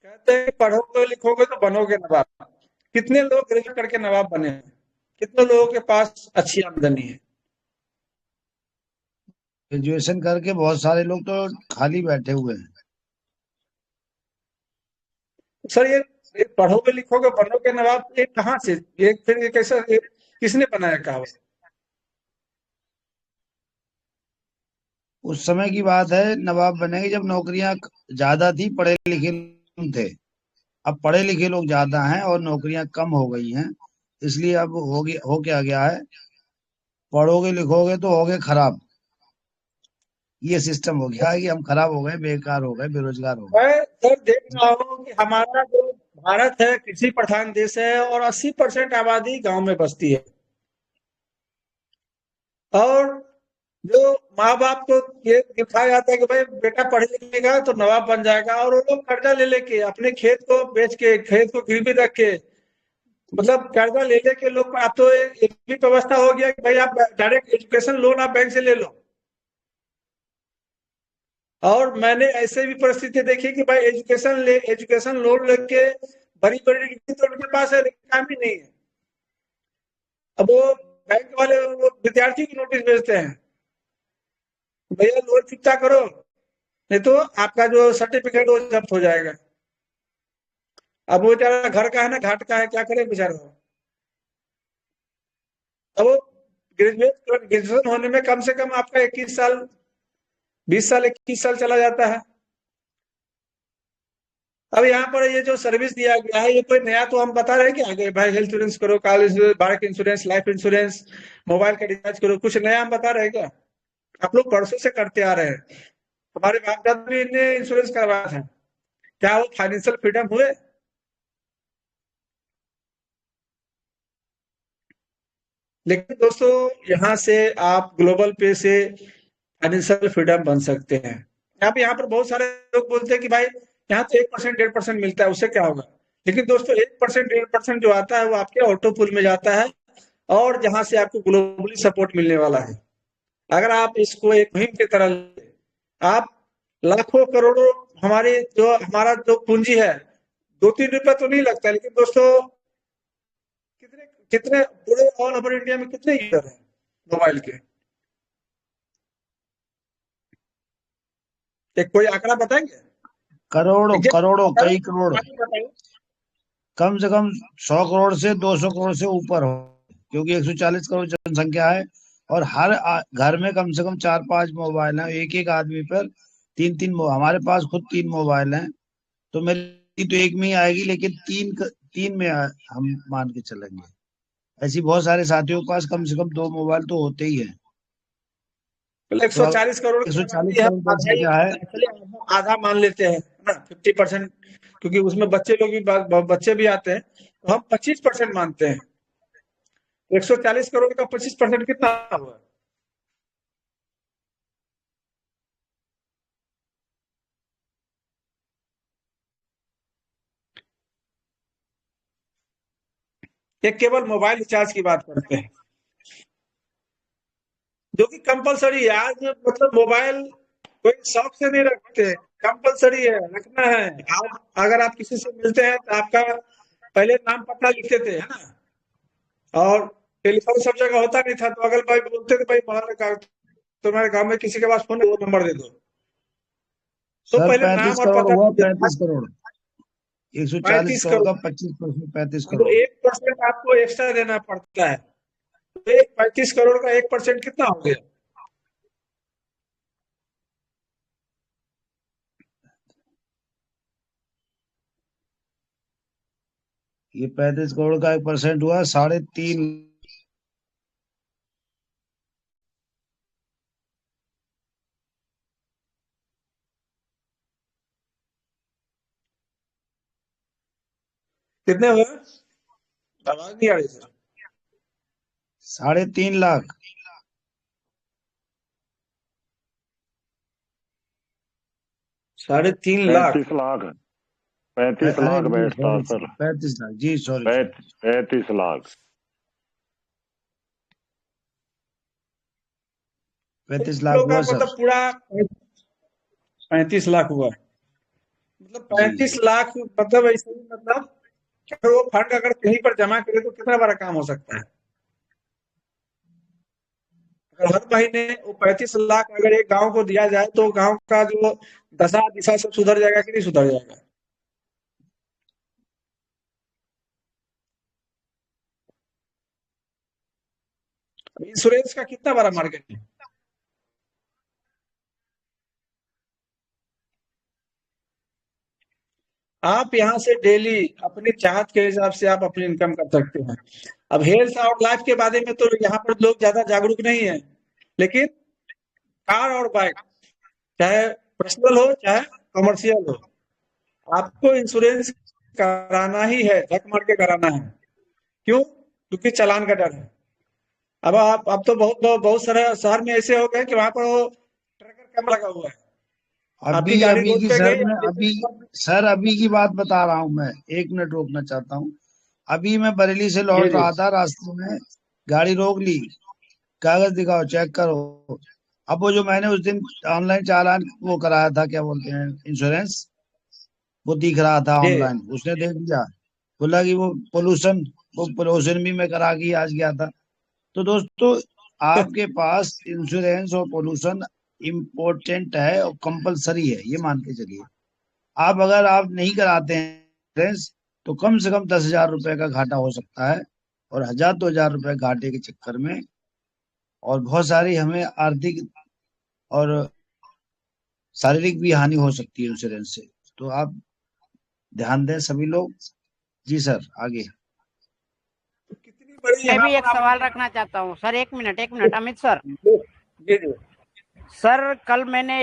कहते हैं पढ़ोगे लिखोगे तो बनोगे नवाब। कितने लोग ग्रेजुएट करके नवाब बने हैं? कितने लोगों के पास अच्छी आमदनी है? ग्रेजुएशन करके बहुत सारे लोग तो खाली बैठे हुए हैं। सर ये पढ़ोगे लिखोगे बनोगे नवाब, ये कहाँ से, ये फिर ये कैसा, ये किसने बनाया कहावत? उस समय की बात है, नवाब बनेंगे जब नौकरियां ज्यादा थी, पढ़े लिखे कम थे। अब पढ़े लिखे लोग ज्यादा हैं और नौकरियां कम हो गई हैं, इसलिए अब हो क्या है, पढ़ोगे लिखोगे तो होगे खराब। ये सिस्टम हो गया है कि हम खराब हो गए, बेकार हो गए, बेरोजगार हो गए। मैं सर देख रहा हूँ कि हमारा जो भारत है कृषि प्रधान देश है, और 80% आबादी गांव में बसती है, और जो माँ बाप को ये दिखाया जाता है कि भाई बेटा पढ़ लिखेगा तो नवाब बन जाएगा, और वो लोग कर्जा ले लेके अपने खेत को बेच के, खेत को गिरवी रख के, मतलब कर्जा ले लेके लोग, अब तो एक भी व्यवस्था हो गया कि भाई आप डायरेक्ट एजुकेशन लोन आप बैंक से ले लो। और मैंने ऐसे भी परिस्थिति देखी कि भाई एजुकेशन लोन लेके बड़ी बड़ी डिग्री तो उनके पास है लेकिन काम ही नहीं है। अब वो बैंक वाले वो विद्यार्थी को नोटिस भेजते हैं, भैया लोन चुकता करो नहीं तो आपका जो सर्टिफिकेट वो जब्त हो जाएगा। अब वो बेचारा घर का है ना घाट का है, क्या करे बेचारा। अब वो ग्रेजुएशन होने में कम से कम आपका 21 साल 20 साल 21 साल चला जाता है। अब यहाँ पर ये जो सर्विस दिया गया है, ये कोई नया तो हम बता रहे हैं कि आगे भाई हेल्थ इंश्योरेंस करो, car insurance, bike insurance, life insurance, mobile का रिचार्ज करो, कुछ नया हम बता रहे हैं क्या? आप लोग परसों से करते आ रहे हैं, हमारे बाप दादा भी इन्हें इंश्योरेंस करवाया था, क्या वो फाइनेंशियल फ्रीडम हुए? लेकिन दोस्तों यहाँ से आप ग्लोबल पे से फाइनेंशियल फ्रीडम बन सकते हैं। यहाँ पर बहुत सारे लोग बोलते हैं कि भाई यहाँ तो 1% 1.5% मिलता है, उससे क्या होगा। लेकिन दोस्तों 1% 1.5% जो आता है वो आपके ऑटो पूल में जाता है और जहां से आपको ग्लोबली सपोर्ट मिलने वाला है। अगर आप इसको एक मुहिम की तरह लें, आप लाखों करोड़ों हमारा जो पूंजी है 2-3 रुपए तो नहीं लगता, लेकिन दोस्तों कितने कितने पूरे ऑल ओवर इंडिया में कितने यूजर हैं मोबाइल के, एक कोई आंकड़ा बताएंगे? करोड़ों एग्जैक्ट करोड़ों बताओ, कई करोड़, बताओ। कम से कम 100 करोड़ से 200 करोड़ से ऊपर हो, क्योंकि 140 करोड़ जनसंख्या है और हर घर में कम से कम 4-5 मोबाइल हैं, एक एक आदमी पर 3-3 हमारे पास खुद 3 मोबाइल हैं, तो मेरी तो एक में ही आएगी, लेकिन तीन में हम मान के चलेंगे। ऐसी बहुत सारे साथियों के पास कम से कम 2 मोबाइल तो होते ही हैं। तो 140 करोड़ की 140 आबादी है, करोड़ आधा ही जनसंख्या है, एक्चुअली आधा मान लेते हैं ना, 50%, क्योंकि उसमें बच्चे लोग भी बच्चे भी आते हैं, तो हम 25% मानते हैं। 140 करोड़ का 25% कितना हुआ? ये केवल मोबाइल रिचार्ज की बात करते हैं, जो कि कंपलसरी है। आज मतलब मोबाइल कोई शौक से नहीं रखते, कंपलसरी है, रखना है। आप अगर आप किसी से मिलते हैं तो आपका पहले नाम पता लिखते थे, है ना, और टेलीफोन सब जगह होता नहीं था, तो अगल भाई बोलते थे भाई तुम्हारे गांव में किसी के पास फोन है, वो नंबर दे दो। तो सर पहले 35 नाम और करोड़ पता हुआ, लिखते थे। 35 करोड़, 140 35 करोड़ करोड़ का 25%, 35 तो करोड़। 1% आपको एक्स्ट्रा देना पड़ता है, तो एक 35 करोड़ का 1% कितना हो गया? ये 35 करोड़ का 1% हुआ 3.5। कितने हुए? आवाज नहीं आ रही सर। 3.5 लाख। 3.5 लाख। 35 लाख, 35 अरे लाख जी बैठता सॉरी, सर, 35 लाख जी, सॉरी। 35 लाख। 35 हम लाख लोग का हुआ सर मतलब पूरा 35 लाख हुआ, मतलब जी। 35 लाख, मतलब ऐसे ही, मतलब अगर वो फंड अगर कहीं पर जमा करे तो कितना बड़ा काम हो सकता है। अगर हर महीने वो 35 लाख अगर एक गांव को दिया जाए तो गांव का जो दशा दिशा सब सुधर जाएगा कि नहीं सुधर जाएगा? इंश्योरेंस का कितना बड़ा मार्केट है। आप यहाँ से डेली अपनी चाहत के हिसाब से आप अपनी इनकम कर सकते हैं। अब हेल्थ और लाइफ के बारे में तो यहाँ पर लोग ज्यादा जागरूक नहीं है, लेकिन कार और बाइक, चाहे पर्सनल हो चाहे कमर्शियल हो, आपको इंश्योरेंस कराना ही है, झक मार के कराना है। क्यों? क्योंकि चालान का डर है। अब तो बहुत सारे शहर में ऐसे हो गए कि वहां पर वो ट्रैकर कैमरा लगा हुआ है, आपकी अभी गाड़ी अभी रोड की पे सर गई मैं आप अभी देखिए। सर अभी की बात बता रहा हूँ, मैं 1 मिनट रोकना चाहता हूँ। अभी मैं बरेली से जी लौट जी रहा था, रास्ते में गाड़ी रोक ली, कागज दिखाओ चेक करो। अब वो जो मैंने उस दिन ऑनलाइन चालान वो कराया था, क्या बोलते हैं, इंश्योरेंस, वो दिख रहा था जी। ऑनलाइन, उसने देख लिया, बोला कि वो पोल्यूशन भी मैं करा के आज गया था। तो दोस्तों, आपके पास इंश्योरेंस और पोल्यूशन इम्पोर्टेंट है और कंपलसरी है, ये मान के चलिए। अगर आप नहीं कराते हैं इंश्योरेंस, तो कम से कम 10,000 रुपए का घाटा हो सकता है, और 1,000-2,000 रुपए घाटे के चक्कर में, और बहुत सारी हमें आर्थिक और शारीरिक भी हानि हो सकती है इंश्योरेंस से। तो आप ध्यान दें सभी लोग। जी सर, आगे। कितनी बड़ी मैं यहाँ भी पर एक आप सवाल रखना चाहता हूँ सर, एक मिनट अमित सर। जी जी सर कल मैंने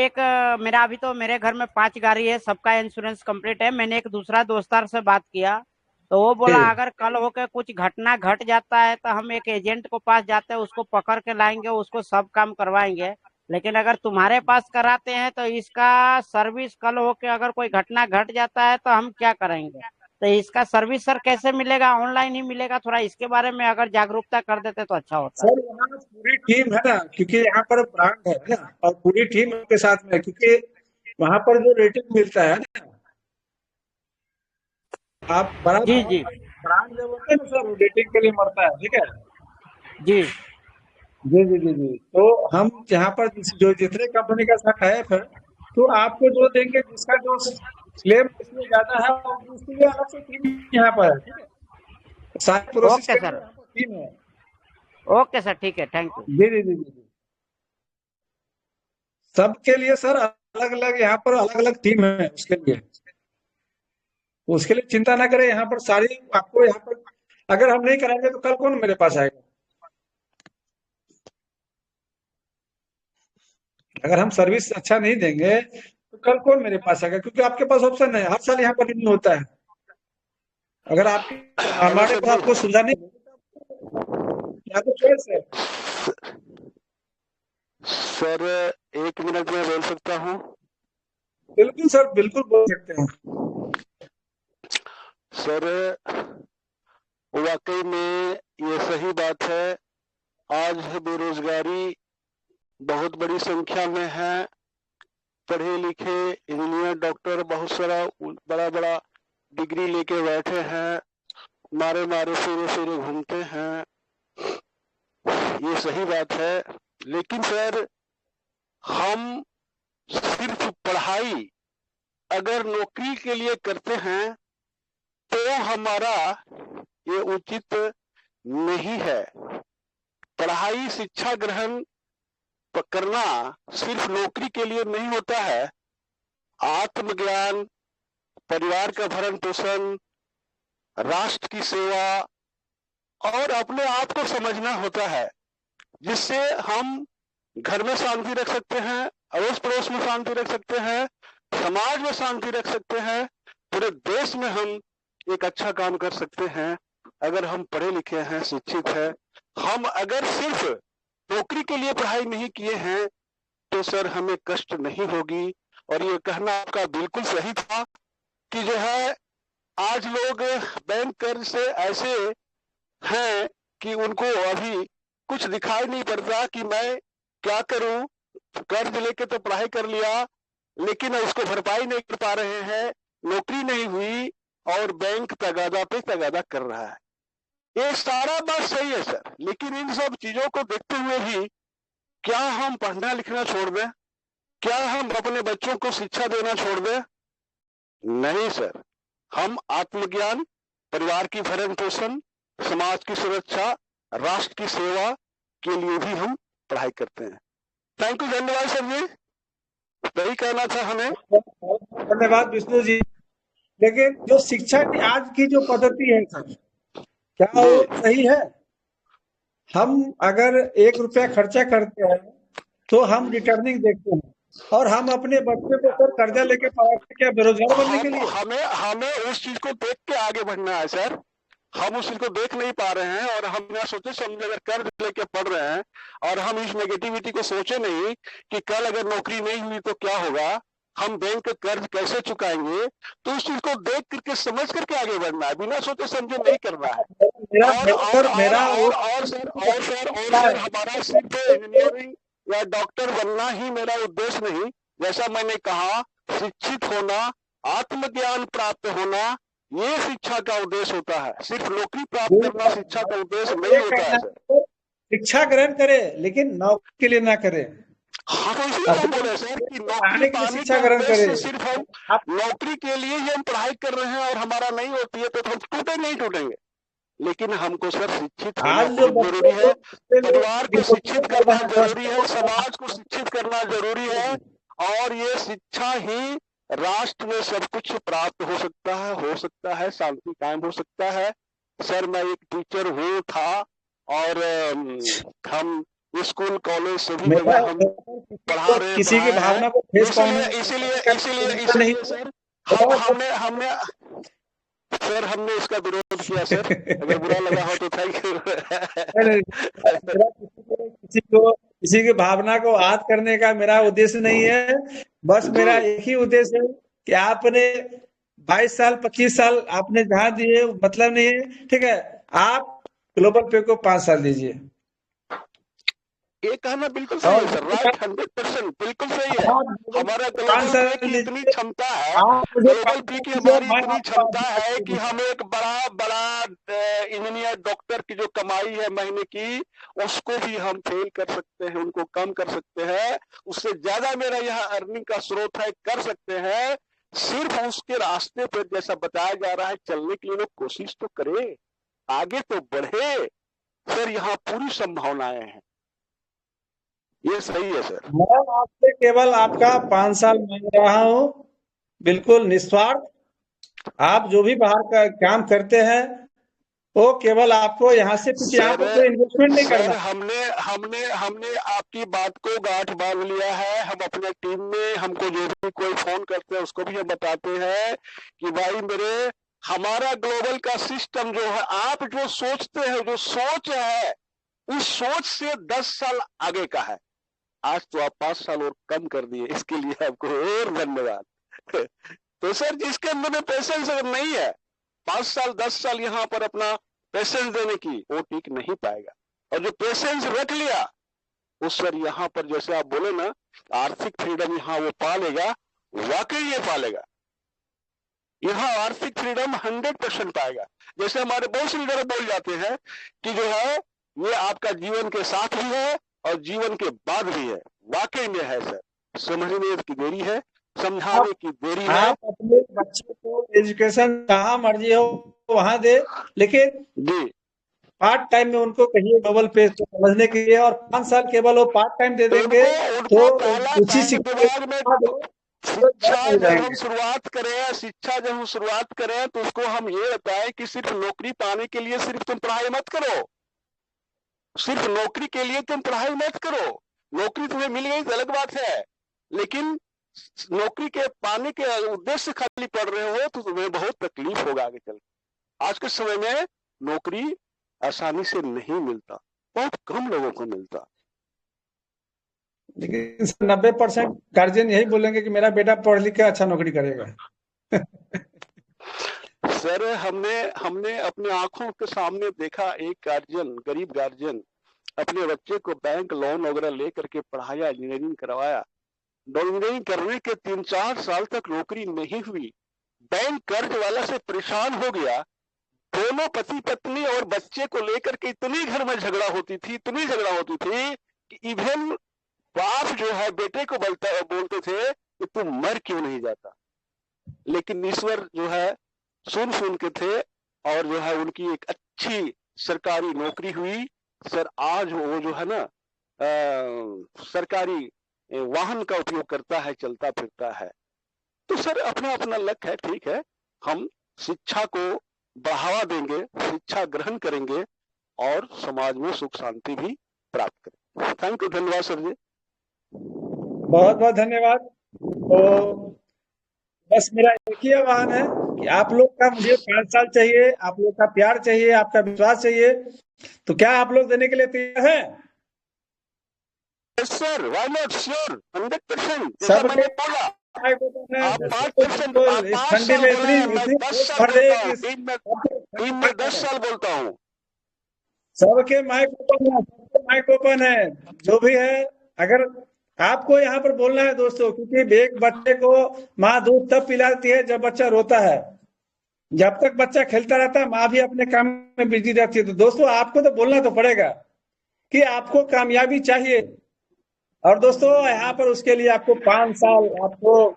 मेरा अभी तो मेरे घर में 5 गाड़ी है, सबका इंश्योरेंस कंप्लीट है। मैंने एक दूसरा दोस्तार से बात किया, तो वो बोला जी अगर कल होकर कुछ घटना घट जाता है तो हम एक एजेंट को पास जाते हैं, उसको पकड़ के लाएंगे, उसको सब काम करवाएंगे। लेकिन अगर तुम्हारे पास कराते हैं तो इसका सर्विस कल होके अगर कोई घटना घट जाता है तो हम क्या करेंगे? तो इसका सर्विस सर कैसे मिलेगा? ऑनलाइन ही मिलेगा? थोड़ा इसके बारे में अगर जागरूकता कर देते तो अच्छा होता। सर, यहाँ पूरी टीम है ना, क्योंकि यहाँ पर ब्रांड है ना, और पूरी टीम के साथ में, क्योंकि वहाँ पर जो रेटिंग मिलता है ना, आप बड़ा जी जी ब्रांड जब होते हैं ना सर, रेटिंग के लिए मरता है, ठीक है। जी जी जी जी जी। तो हम यहाँ पर जो जितने कंपनी का साथ है फिर, तो आपको जो देंगे, जिसका जो क्लेम इसमें ज्यादा है, उसके लिए अलग से टीम यहाँ पर है, ठीक है। सारे प्रोसेस ओके के लिए सर, यहाँ पर टीम है। ओके सर, ठीक है, थैंक यू। जी जी जी जी जी। सबके लिए सर अलग अलग यहाँ पर अलग अलग टीम है उसके लिए चिंता ना करें। यहाँ पर सारी आपको यहाँ पर, अगर हम नहीं कराएंगे तो कल कौन मेरे पास आएगा? अगर हम सर्विस अच्छा नहीं देंगे तो कल कौन मेरे पास आएगा? क्योंकि आपके पास ऑप्शन है, हर साल यहाँ पर रिन्यू होता है। अगर आपके हेलो हमारे सर को जी। आपको सुविधा नहीं यहाँ तो चॉइस है। सर 1 मिनट में बोल सकता हूँ? बिल्कुल सर, बिल्कुल बोल सकते हैं। सर वाकई में ये सही बात है। आज बेरोजगारी बहुत बड़ी संख्या में है। पढ़े लिखे इंजीनियर डॉक्टर बहुत सारा बड़ा बड़ा डिग्री लेके बैठे हैं, मारे मारे फेरे फेरे घूमते हैं। ये सही बात है, लेकिन सर हम सिर्फ पढ़ाई अगर नौकरी के लिए करते हैं तो हमारा ये उचित नहीं है। पढ़ाई शिक्षा ग्रहण करना सिर्फ नौकरी के लिए नहीं होता है। आत्मज्ञान, परिवार का भरण पोषण, राष्ट्र की सेवा और अपने आप को समझना होता है, जिससे हम घर में शांति रख सकते हैं, अड़ोस पड़ोस में शांति रख सकते हैं, समाज में शांति रख सकते हैं, पूरे देश में हम एक अच्छा काम कर सकते हैं। अगर हम पढ़े लिखे हैं, शिक्षित हैं, हम अगर सिर्फ नौकरी के लिए पढ़ाई नहीं किए हैं तो सर हमें कष्ट नहीं होगी। और ये कहना आपका बिल्कुल सही था कि जो है आज लोग बैंक कर्ज से ऐसे हैं कि उनको अभी कुछ दिखाई नहीं पड़ता कि मैं क्या करूं। कर्ज लेके तो पढ़ाई कर लिया लेकिन उसको भरपाई नहीं कर पा रहे हैं, नौकरी नहीं हुई और बैंक तगादा पे तगादा कर रहा है। ये सारा बात सही है सर, लेकिन इन सब चीजों को देखते हुए भी क्या हम पढ़ना लिखना छोड़ दें? क्या हम अपने बच्चों को शिक्षा देना छोड़ दें? नहीं सर, हम आत्मज्ञान, परिवार की भरण पोषण, समाज की सुरक्षा, राष्ट्र की सेवा के लिए भी हम पढ़ाई करते हैं। थैंक यू, धन्यवाद सर जी, वही कहना था हमें। धन्यवाद विष्णु जी। लेकिन जो शिक्षा की आज की जो पद्धति है सर, क्या वो सही है? हम अगर 1 रुपया खर्चा करते हैं तो हम रिटर्निंग देखते हैं, और हम अपने बच्चे को सर कर्जा लेके पढ़ाते क्या बेरोजगार बनने के लिए? हमें उस चीज को देख के आगे बढ़ना है सर। हम उस चीज को देख नहीं पा रहे हैं और हम ना सोचे समझे अगर कर्ज लेके पढ़ रहे हैं और हम इस नेगेटिविटी को सोचे नहीं कि कल अगर नौकरी नहीं हुई तो क्या होगा, हम बैंक का कर्ज कैसे चुकाएंगे, तो उस चीज को देख करके समझ करके आगे बढ़ना है, बिना सोचे समझे नहीं करना है। और सर हमारा सिर्फ इंजीनियरिंग या डॉक्टर बनना ही मेरा उद्देश्य नहीं। जैसा मैंने कहा, शिक्षित होना, आत्मज्ञान प्राप्त होना, ये शिक्षा का उद्देश्य होता है। सिर्फ नौकरी प्राप्त करना शिक्षा का उद्देश्य नहीं होता है सर। शिक्षा ग्रहण करे लेकिन नौकरी के लिए ना करे। हाँ, तो इसलिए हम बोले सर कि नौकरी पाने शिक्षा का ग्रहण उद्देश्य करे। सिर्फ हम नौकरी के लिए ही हम पढ़ाई कर रहे हैं और हमारा नहीं होती है तो हम टूटे नहीं टूटेंगे। लेकिन हमको सर शिक्षित होना बहुत जरूरी है, परिवार को शिक्षित करना जरूरी है, समाज को शिक्षित करना जरूरी है, और ये शिक्षा ही राष्ट्र में सब कुछ प्राप्त हो सकता है, शांति कायम हो सकता है। सर मैं एक टीचर हूँ, था, और हम स्कूल कॉलेज सभी जगह हम पढ़ा रहे, किसी की भावना को ठेस पहुंचाने इसीलिए सर हमने सर हमने इसका विरोध किया सर, अगर बुरा लगा हो तो थैंक यू। मेरा किसी की भावना को आहत करने का मेरा उद्देश्य नहीं है। बस मेरा एक ही उद्देश्य है कि आपने 22 साल 25 साल आपने जहां दिए मतलब नहीं है, ठीक है। आप ग्लोबल पे को 5 साल दीजिए। ये कहना बिल्कुल सही है सर, राइट, 100% बिल्कुल सही है। हमारा ग्लोबल पे की इतनी क्षमता है, ग्लोबल पे की हमारी इतनी क्षमता है कि हम एक बड़ा इंजीनियर डॉक्टर की जो कमाई है महीने की, उसको भी हम फेल कर सकते हैं, उनको कम कर सकते हैं। उससे ज्यादा मेरा यहाँ अर्निंग का स्रोत है, कर सकते हैं। सिर्फ उसके रास्ते पर जैसा बताया जा रहा है चलने के लिए लोग कोशिश तो करे, आगे तो बढ़े सर, यहाँ पूरी संभावनाएं हैं। ये सही है सर। मैं आपसे केवल आपका 5 साल मांग रहा हूँ, बिल्कुल निस्वार्थ। आप जो भी बाहर का काम करते हैं वो केवल आपको यहाँ से कुछ यहाँ पर कोई इन्वेस्टमेंट नहीं करना। हमने आपकी बात को गांठ बांध लिया है। हम अपने टीम में, हमको जो भी कोई फोन करते हैं उसको भी हम बताते हैं कि भाई मेरे, हमारा ग्लोबल का सिस्टम जो है, आप जो सोचते हैं, जो सोच है, उस सोच से 10 साल आगे का है। आज तो आप 5 साल और कम कर दिए, इसके लिए आपको और धन्यवाद। तो सर जिसके अंदर में पेशेंस अगर नहीं है, 5 साल 10 साल यहाँ पर अपना पेशेंस देने की, वो टिक नहीं पाएगा। और जो पेशेंस रख लिया, उस सर यहाँ पर जैसे आप बोले ना, आर्थिक फ्रीडम यहाँ वो पालेगा, वाकई ये पालेगा। यहाँ आर्थिक फ्रीडम 100% पाएगा। जैसे हमारे बहुत से लीडर बोल जाते हैं कि जो है ये आपका जीवन के साथ भी है और जीवन के बाद भी है। वाकई में है सर, समझने की देरी है, समझाने की देरी है। आप अपने बच्चे को एजुकेशन जहाँ मर्जी हो वहां दे, लेकिन जी पार्ट टाइम में उनको कहिए ग्लोबल पे तो समझने के लिए। और 5 साल केवल वो पार्ट टाइम दे देंगे तो उसी शिक्षा जब हम शुरुआत करें तो उसको हम ये बताएं कि सिर्फ नौकरी पाने के लिए सिर्फ तुम पढ़ाई मत करो, सिर्फ नौकरी के लिए तुम पढ़ाई मत करो। नौकरी तुम्हें मिल गई तो अलग बात है, लेकिन नौकरी के पाने के उद्देश्य से खाली पढ़ रहे हो तो तुम्हें बहुत तकलीफ होगा आगे चल। आज के समय में नौकरी आसानी से नहीं मिलता, बहुत कम लोगों को मिलता। लेकिन 90% गार्जियन यही बोलेंगे कि मेरा बेटा पढ़ लिख के अच्छा नौकरी करेगा। सर हमने अपने आंखों के सामने देखा, एक गार्जियन, गरीब गार्जियन अपने बच्चे को बैंक लोन वगैरह लेकर के पढ़ाया, इंजीनियरिंग करवाया। इंजीनियरिंग करने के 3-4 साल तक नौकरी नहीं हुई, बैंक कर्ज वाला से परेशान हो गया। दोनों पति पत्नी और बच्चे को लेकर के इतनी घर में झगड़ा होती थी कि इवन बाप जो है बेटे को बोलते थे कि तुम मर क्यों नहीं जाता। लेकिन ईश्वर जो है सुन के थे और जो है उनकी एक अच्छी सरकारी नौकरी हुई। सर आज वो जो है ना सरकारी वाहन का उपयोग करता है, चलता फिरता है। तो सर अपना अपना लक है, ठीक है। हम शिक्षा को बढ़ावा देंगे, शिक्षा ग्रहण करेंगे और समाज में सुख शांति भी प्राप्त करेंगे। थैंक यू, धन्यवाद सर जी। बहुत बहुत धन्यवाद। तो बस मेरा एक ही आह्वान है कि आप लोग का मुझे 5 साल चाहिए, आप लोग का प्यार चाहिए, आपका विश्वास चाहिए। तो क्या आप लोग देने के लिए तैयार हैं? Sir why not, sure, 100%। जैसा मैंने बोला आप 5% ठंडी में इतनी 10 साल बोलता हूँ। सबके माइक ओपन है, जो भी है। अगर आपको यहाँ पर बोलना है दोस्तों, क्योंकि एक बच्चे को माँ दूध तब पिलाती है जब बच्चा रोता है। जब तक बच्चा खेलता रहता है माँ भी अपने काम में बिजी रहती है। तो दोस्तों आपको तो बोलना तो पड़ेगा कि आपको कामयाबी चाहिए। और दोस्तों यहाँ पर उसके लिए आपको 5 साल आपको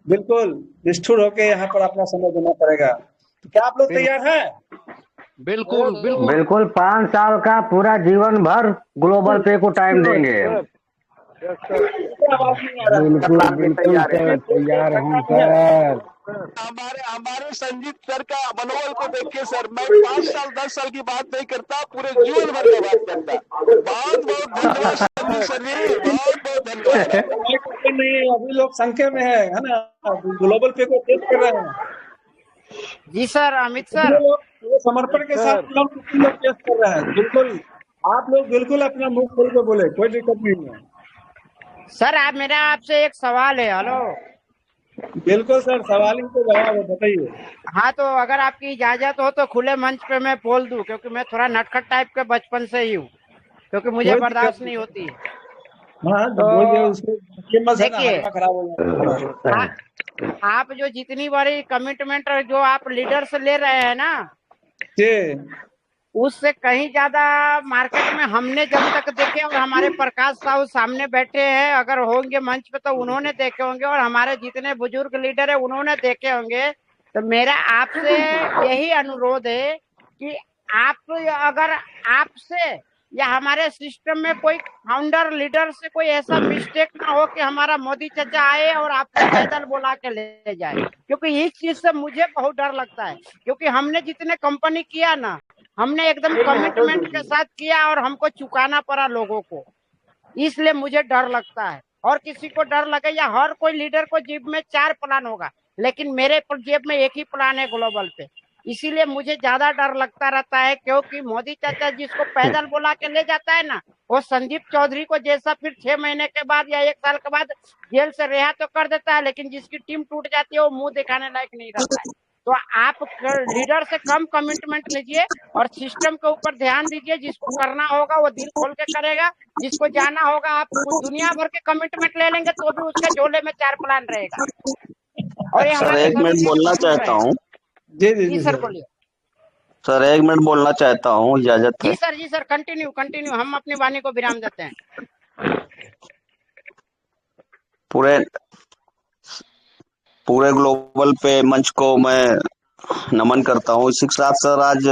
बिल्कुल निष्ठुर होके यहाँ पर अपना समय देना पड़ेगा। तो क्या आप लोग तैयार हैं? बिल्कुल 5 साल का पूरा जीवन भर ग्लोबल पे को टाइम देंगे। बिल्कुल तैयार हूँ सर। हमारे संजीत सर का मनोबल को देखिए सर। मैं 5 साल 10 साल की बात नहीं करता, पूरे जीवन भर की बात करता। बहुत बहुत धन्यवाद संजीत सर जी, बहुत बहुत धन्यवाद। नहीं, अभी लोग संख्या में है ना, ग्लोबल पे को चेक कर रहे हैं। जी सर, अमित कितने सर। लोग पूरे समर्पण के साथ सर कितने लोग पेश कर रहे हैं। बिल्कुल आप लोग बिल्कुल अपना मुंह खोल के बोले, कोई दिक्कत नहीं है। सर आप मेरा आपसे एक सवाल है। हेलो। बिल्कुल सर, सवाल ही तो जवाब है, बताइए। हाँ तो अगर आपकी इजाजत हो तो खुले मंच पे मैं बोल दूं, क्योंकि मैं थोड़ा नटखट टाइप के बचपन से ही हूँ, क्योंकि मुझे कोई दिक्कत बर्दाश्त नहीं नहीं है। होती है। हाँ जो बोल दिया तो उसको ये मत है ना, देखिए, हजमा खराब हो जाएगा। आप जो जितनी बड़ी कमिटमेंट जो आप लीडर से ले रहे हैं ना, जी उससे कहीं ज्यादा मार्केट में हमने जब तक देखे, और हमारे प्रकाश साहू सामने बैठे हैं, अगर होंगे मंच पे तो उन्होंने देखे होंगे, और हमारे जितने बुजुर्ग लीडर है उन्होंने देखे होंगे। तो मेरा आपसे यही अनुरोध है कि आप अगर आपसे या हमारे सिस्टम में कोई फाउंडर लीडर से कोई ऐसा मिस्टेक ना हो कि हमारा मोदी चाचा आए और आपको पैदल बुला के ले जाए, क्योंकि इस चीज से मुझे बहुत डर लगता है। क्योंकि हमने जितने कंपनी किया ना, हमने एकदम कमिटमेंट के साथ किया और हमको चुकाना पड़ा लोगों को, इसलिए मुझे डर लगता है। और किसी को डर लगे या हर कोई लीडर को जेब में 4 प्लान होगा, लेकिन मेरे जेब में एक ही प्लान है ग्लोबल पे। इसीलिए मुझे ज्यादा डर लगता रहता है, क्योंकि मोदी चाचा जिसको पैदल बुला के ले जाता है ना, वो संदीप चौधरी को जैसा फिर 6 महीने के बाद या 1 साल के बाद जेल से रिहा तो कर देता है, लेकिन जिसकी टीम टूट जाती है वो मुंह दिखाने लायक नहीं रहता है। तो आप लीडर से कम कमिटमेंट लीजिए और सिस्टम के ऊपर ध्यान दीजिए। जिसको करना होगा वो दिल खोल के करेगा, जिसको जाना होगा, आप दुनिया भर के कमिटमेंट ले लेंगे तो भी उसके झोले में 4 प्लान रहेगा। और ये सर हमारे एक मिनट भविष्य के बोलना सपूत चाहता रहेंगे। हूँ। जी जी जी जी सर सर। बोलिए। सर एक मिनट बोलना चाहता हूँ, इजाजत है? जी सर कंटिन्यू कंटिन्यू, हम अपनी वाणी को विराम देते हैं। पूरे पूरे ग्लोबल पे मंच को मैं नमन करता हूँ। इसी के साथ सर आज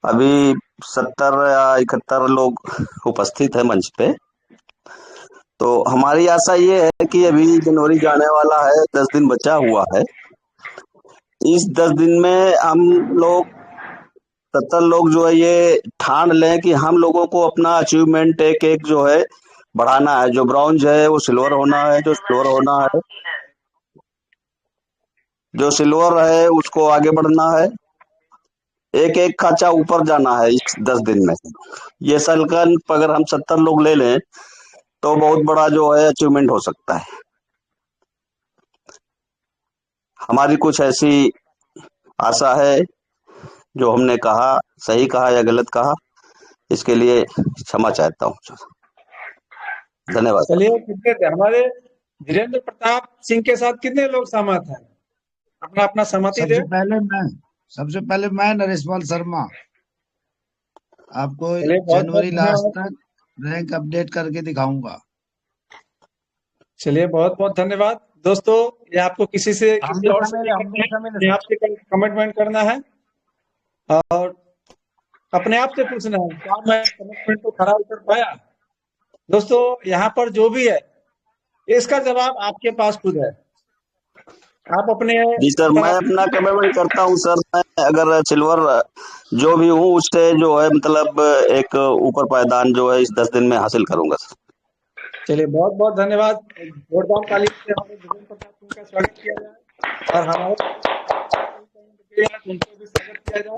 अभी 70 या 71 लोग उपस्थित है मंच पे। तो हमारी आशा ये है कि अभी जनवरी जाने वाला है, 10 दिन बचा हुआ है। इस 10 दिन में हम लोग 70 लोग जो है ये ठान लें कि हम लोगों को अपना अचीवमेंट एक एक जो है बढ़ाना है। जो ब्रॉन्ज है वो सिल्वर होना है, जो सिल्वर होना है, जो सिल्वर है उसको आगे बढ़ना है। एक एक खाचा ऊपर जाना है इस 10 दिन में। ये संकल्प अगर हम 70 लोग ले लें तो बहुत बड़ा जो है अचीवमेंट हो सकता है। हमारी कुछ ऐसी आशा है, जो हमने कहा सही कहा या गलत कहा, इसके लिए क्षमा चाहता हूँ। धन्यवाद। चलिए कितने थे हमारे धीरेन्द्र प्रताप सिंह के साथ कितने लोग सहमत हैं? अपना अपना सहमति दे। सबसे पहले मैं नरेश पाल शर्मा आपको चलिए बहुत बहुत जनवरी लास्ट धन्यवाद। तक रैंक अपडेट करके दिखाऊंगा। चलिए बहुत बहुत धन्यवाद दोस्तों। ये आपको किसी से किसी और से नहीं करना है, अपने आप से कमिटमेंट करना है और अपने आप से पूछना है क्या मैं कमिटमेंट को खरा उतर पाया। दोस्तों यहाँ पर जो भी है इसका जवाब आपके पास खुद है। आप अपने जी सर, मैं अपना कमिटमेंट करता हूँ सर। मैं अगर सिल्वर जो भी हूँ उससे जो है मतलब एक ऊपर पायदान जो है इस 10 दिन में हासिल करूंगा सर। चलिए बहुत बहुत धन्यवाद। जोरदार ताली से हमारे धीरेन्द्र प्रताप सिंह का स्वागत किया जाए और हमारे उनको भी स्वागत किया जाए।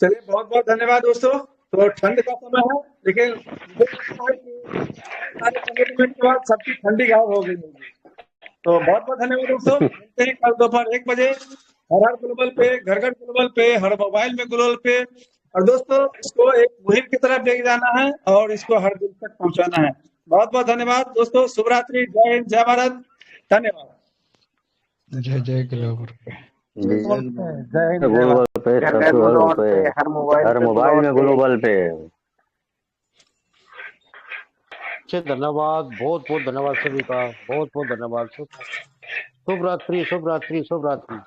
चलिए बहुत बहुत धन्यवाद दोस्तों। तो ठंड का समय है, लेकिन मुझे लगता है कि सारे कमिटमेंट के बाद सबकी ठंडी गायब हो गई होगी। तो बहुत बहुत धन्यवाद दोस्तों। मिलते हैं कल दोपहर 1 बजे हर हर ग्लोबल पे, घर घर ग्लोबल पे, हर मोबाइल में ग्लोबल पे। और दोस्तों इसको एक मुहिम की तरफ लेके जाना है और इसको हर दिल तक पहुंचाना है। बहुत बहुत धन्यवाद दोस्तों। शुभ रात्रि, जय हिंद, जय भारत। धन्यवाद। जय जय ग्लोबल पे। ग्लोबल पे, हर मोबाइल में ग्लोबल पे। धन्यवाद, बहुत बहुत धन्यवाद सभी का, बहुत बहुत धन्यवाद। शुभ रात्रि, शुभ रात्रि, शुभ रात्रि।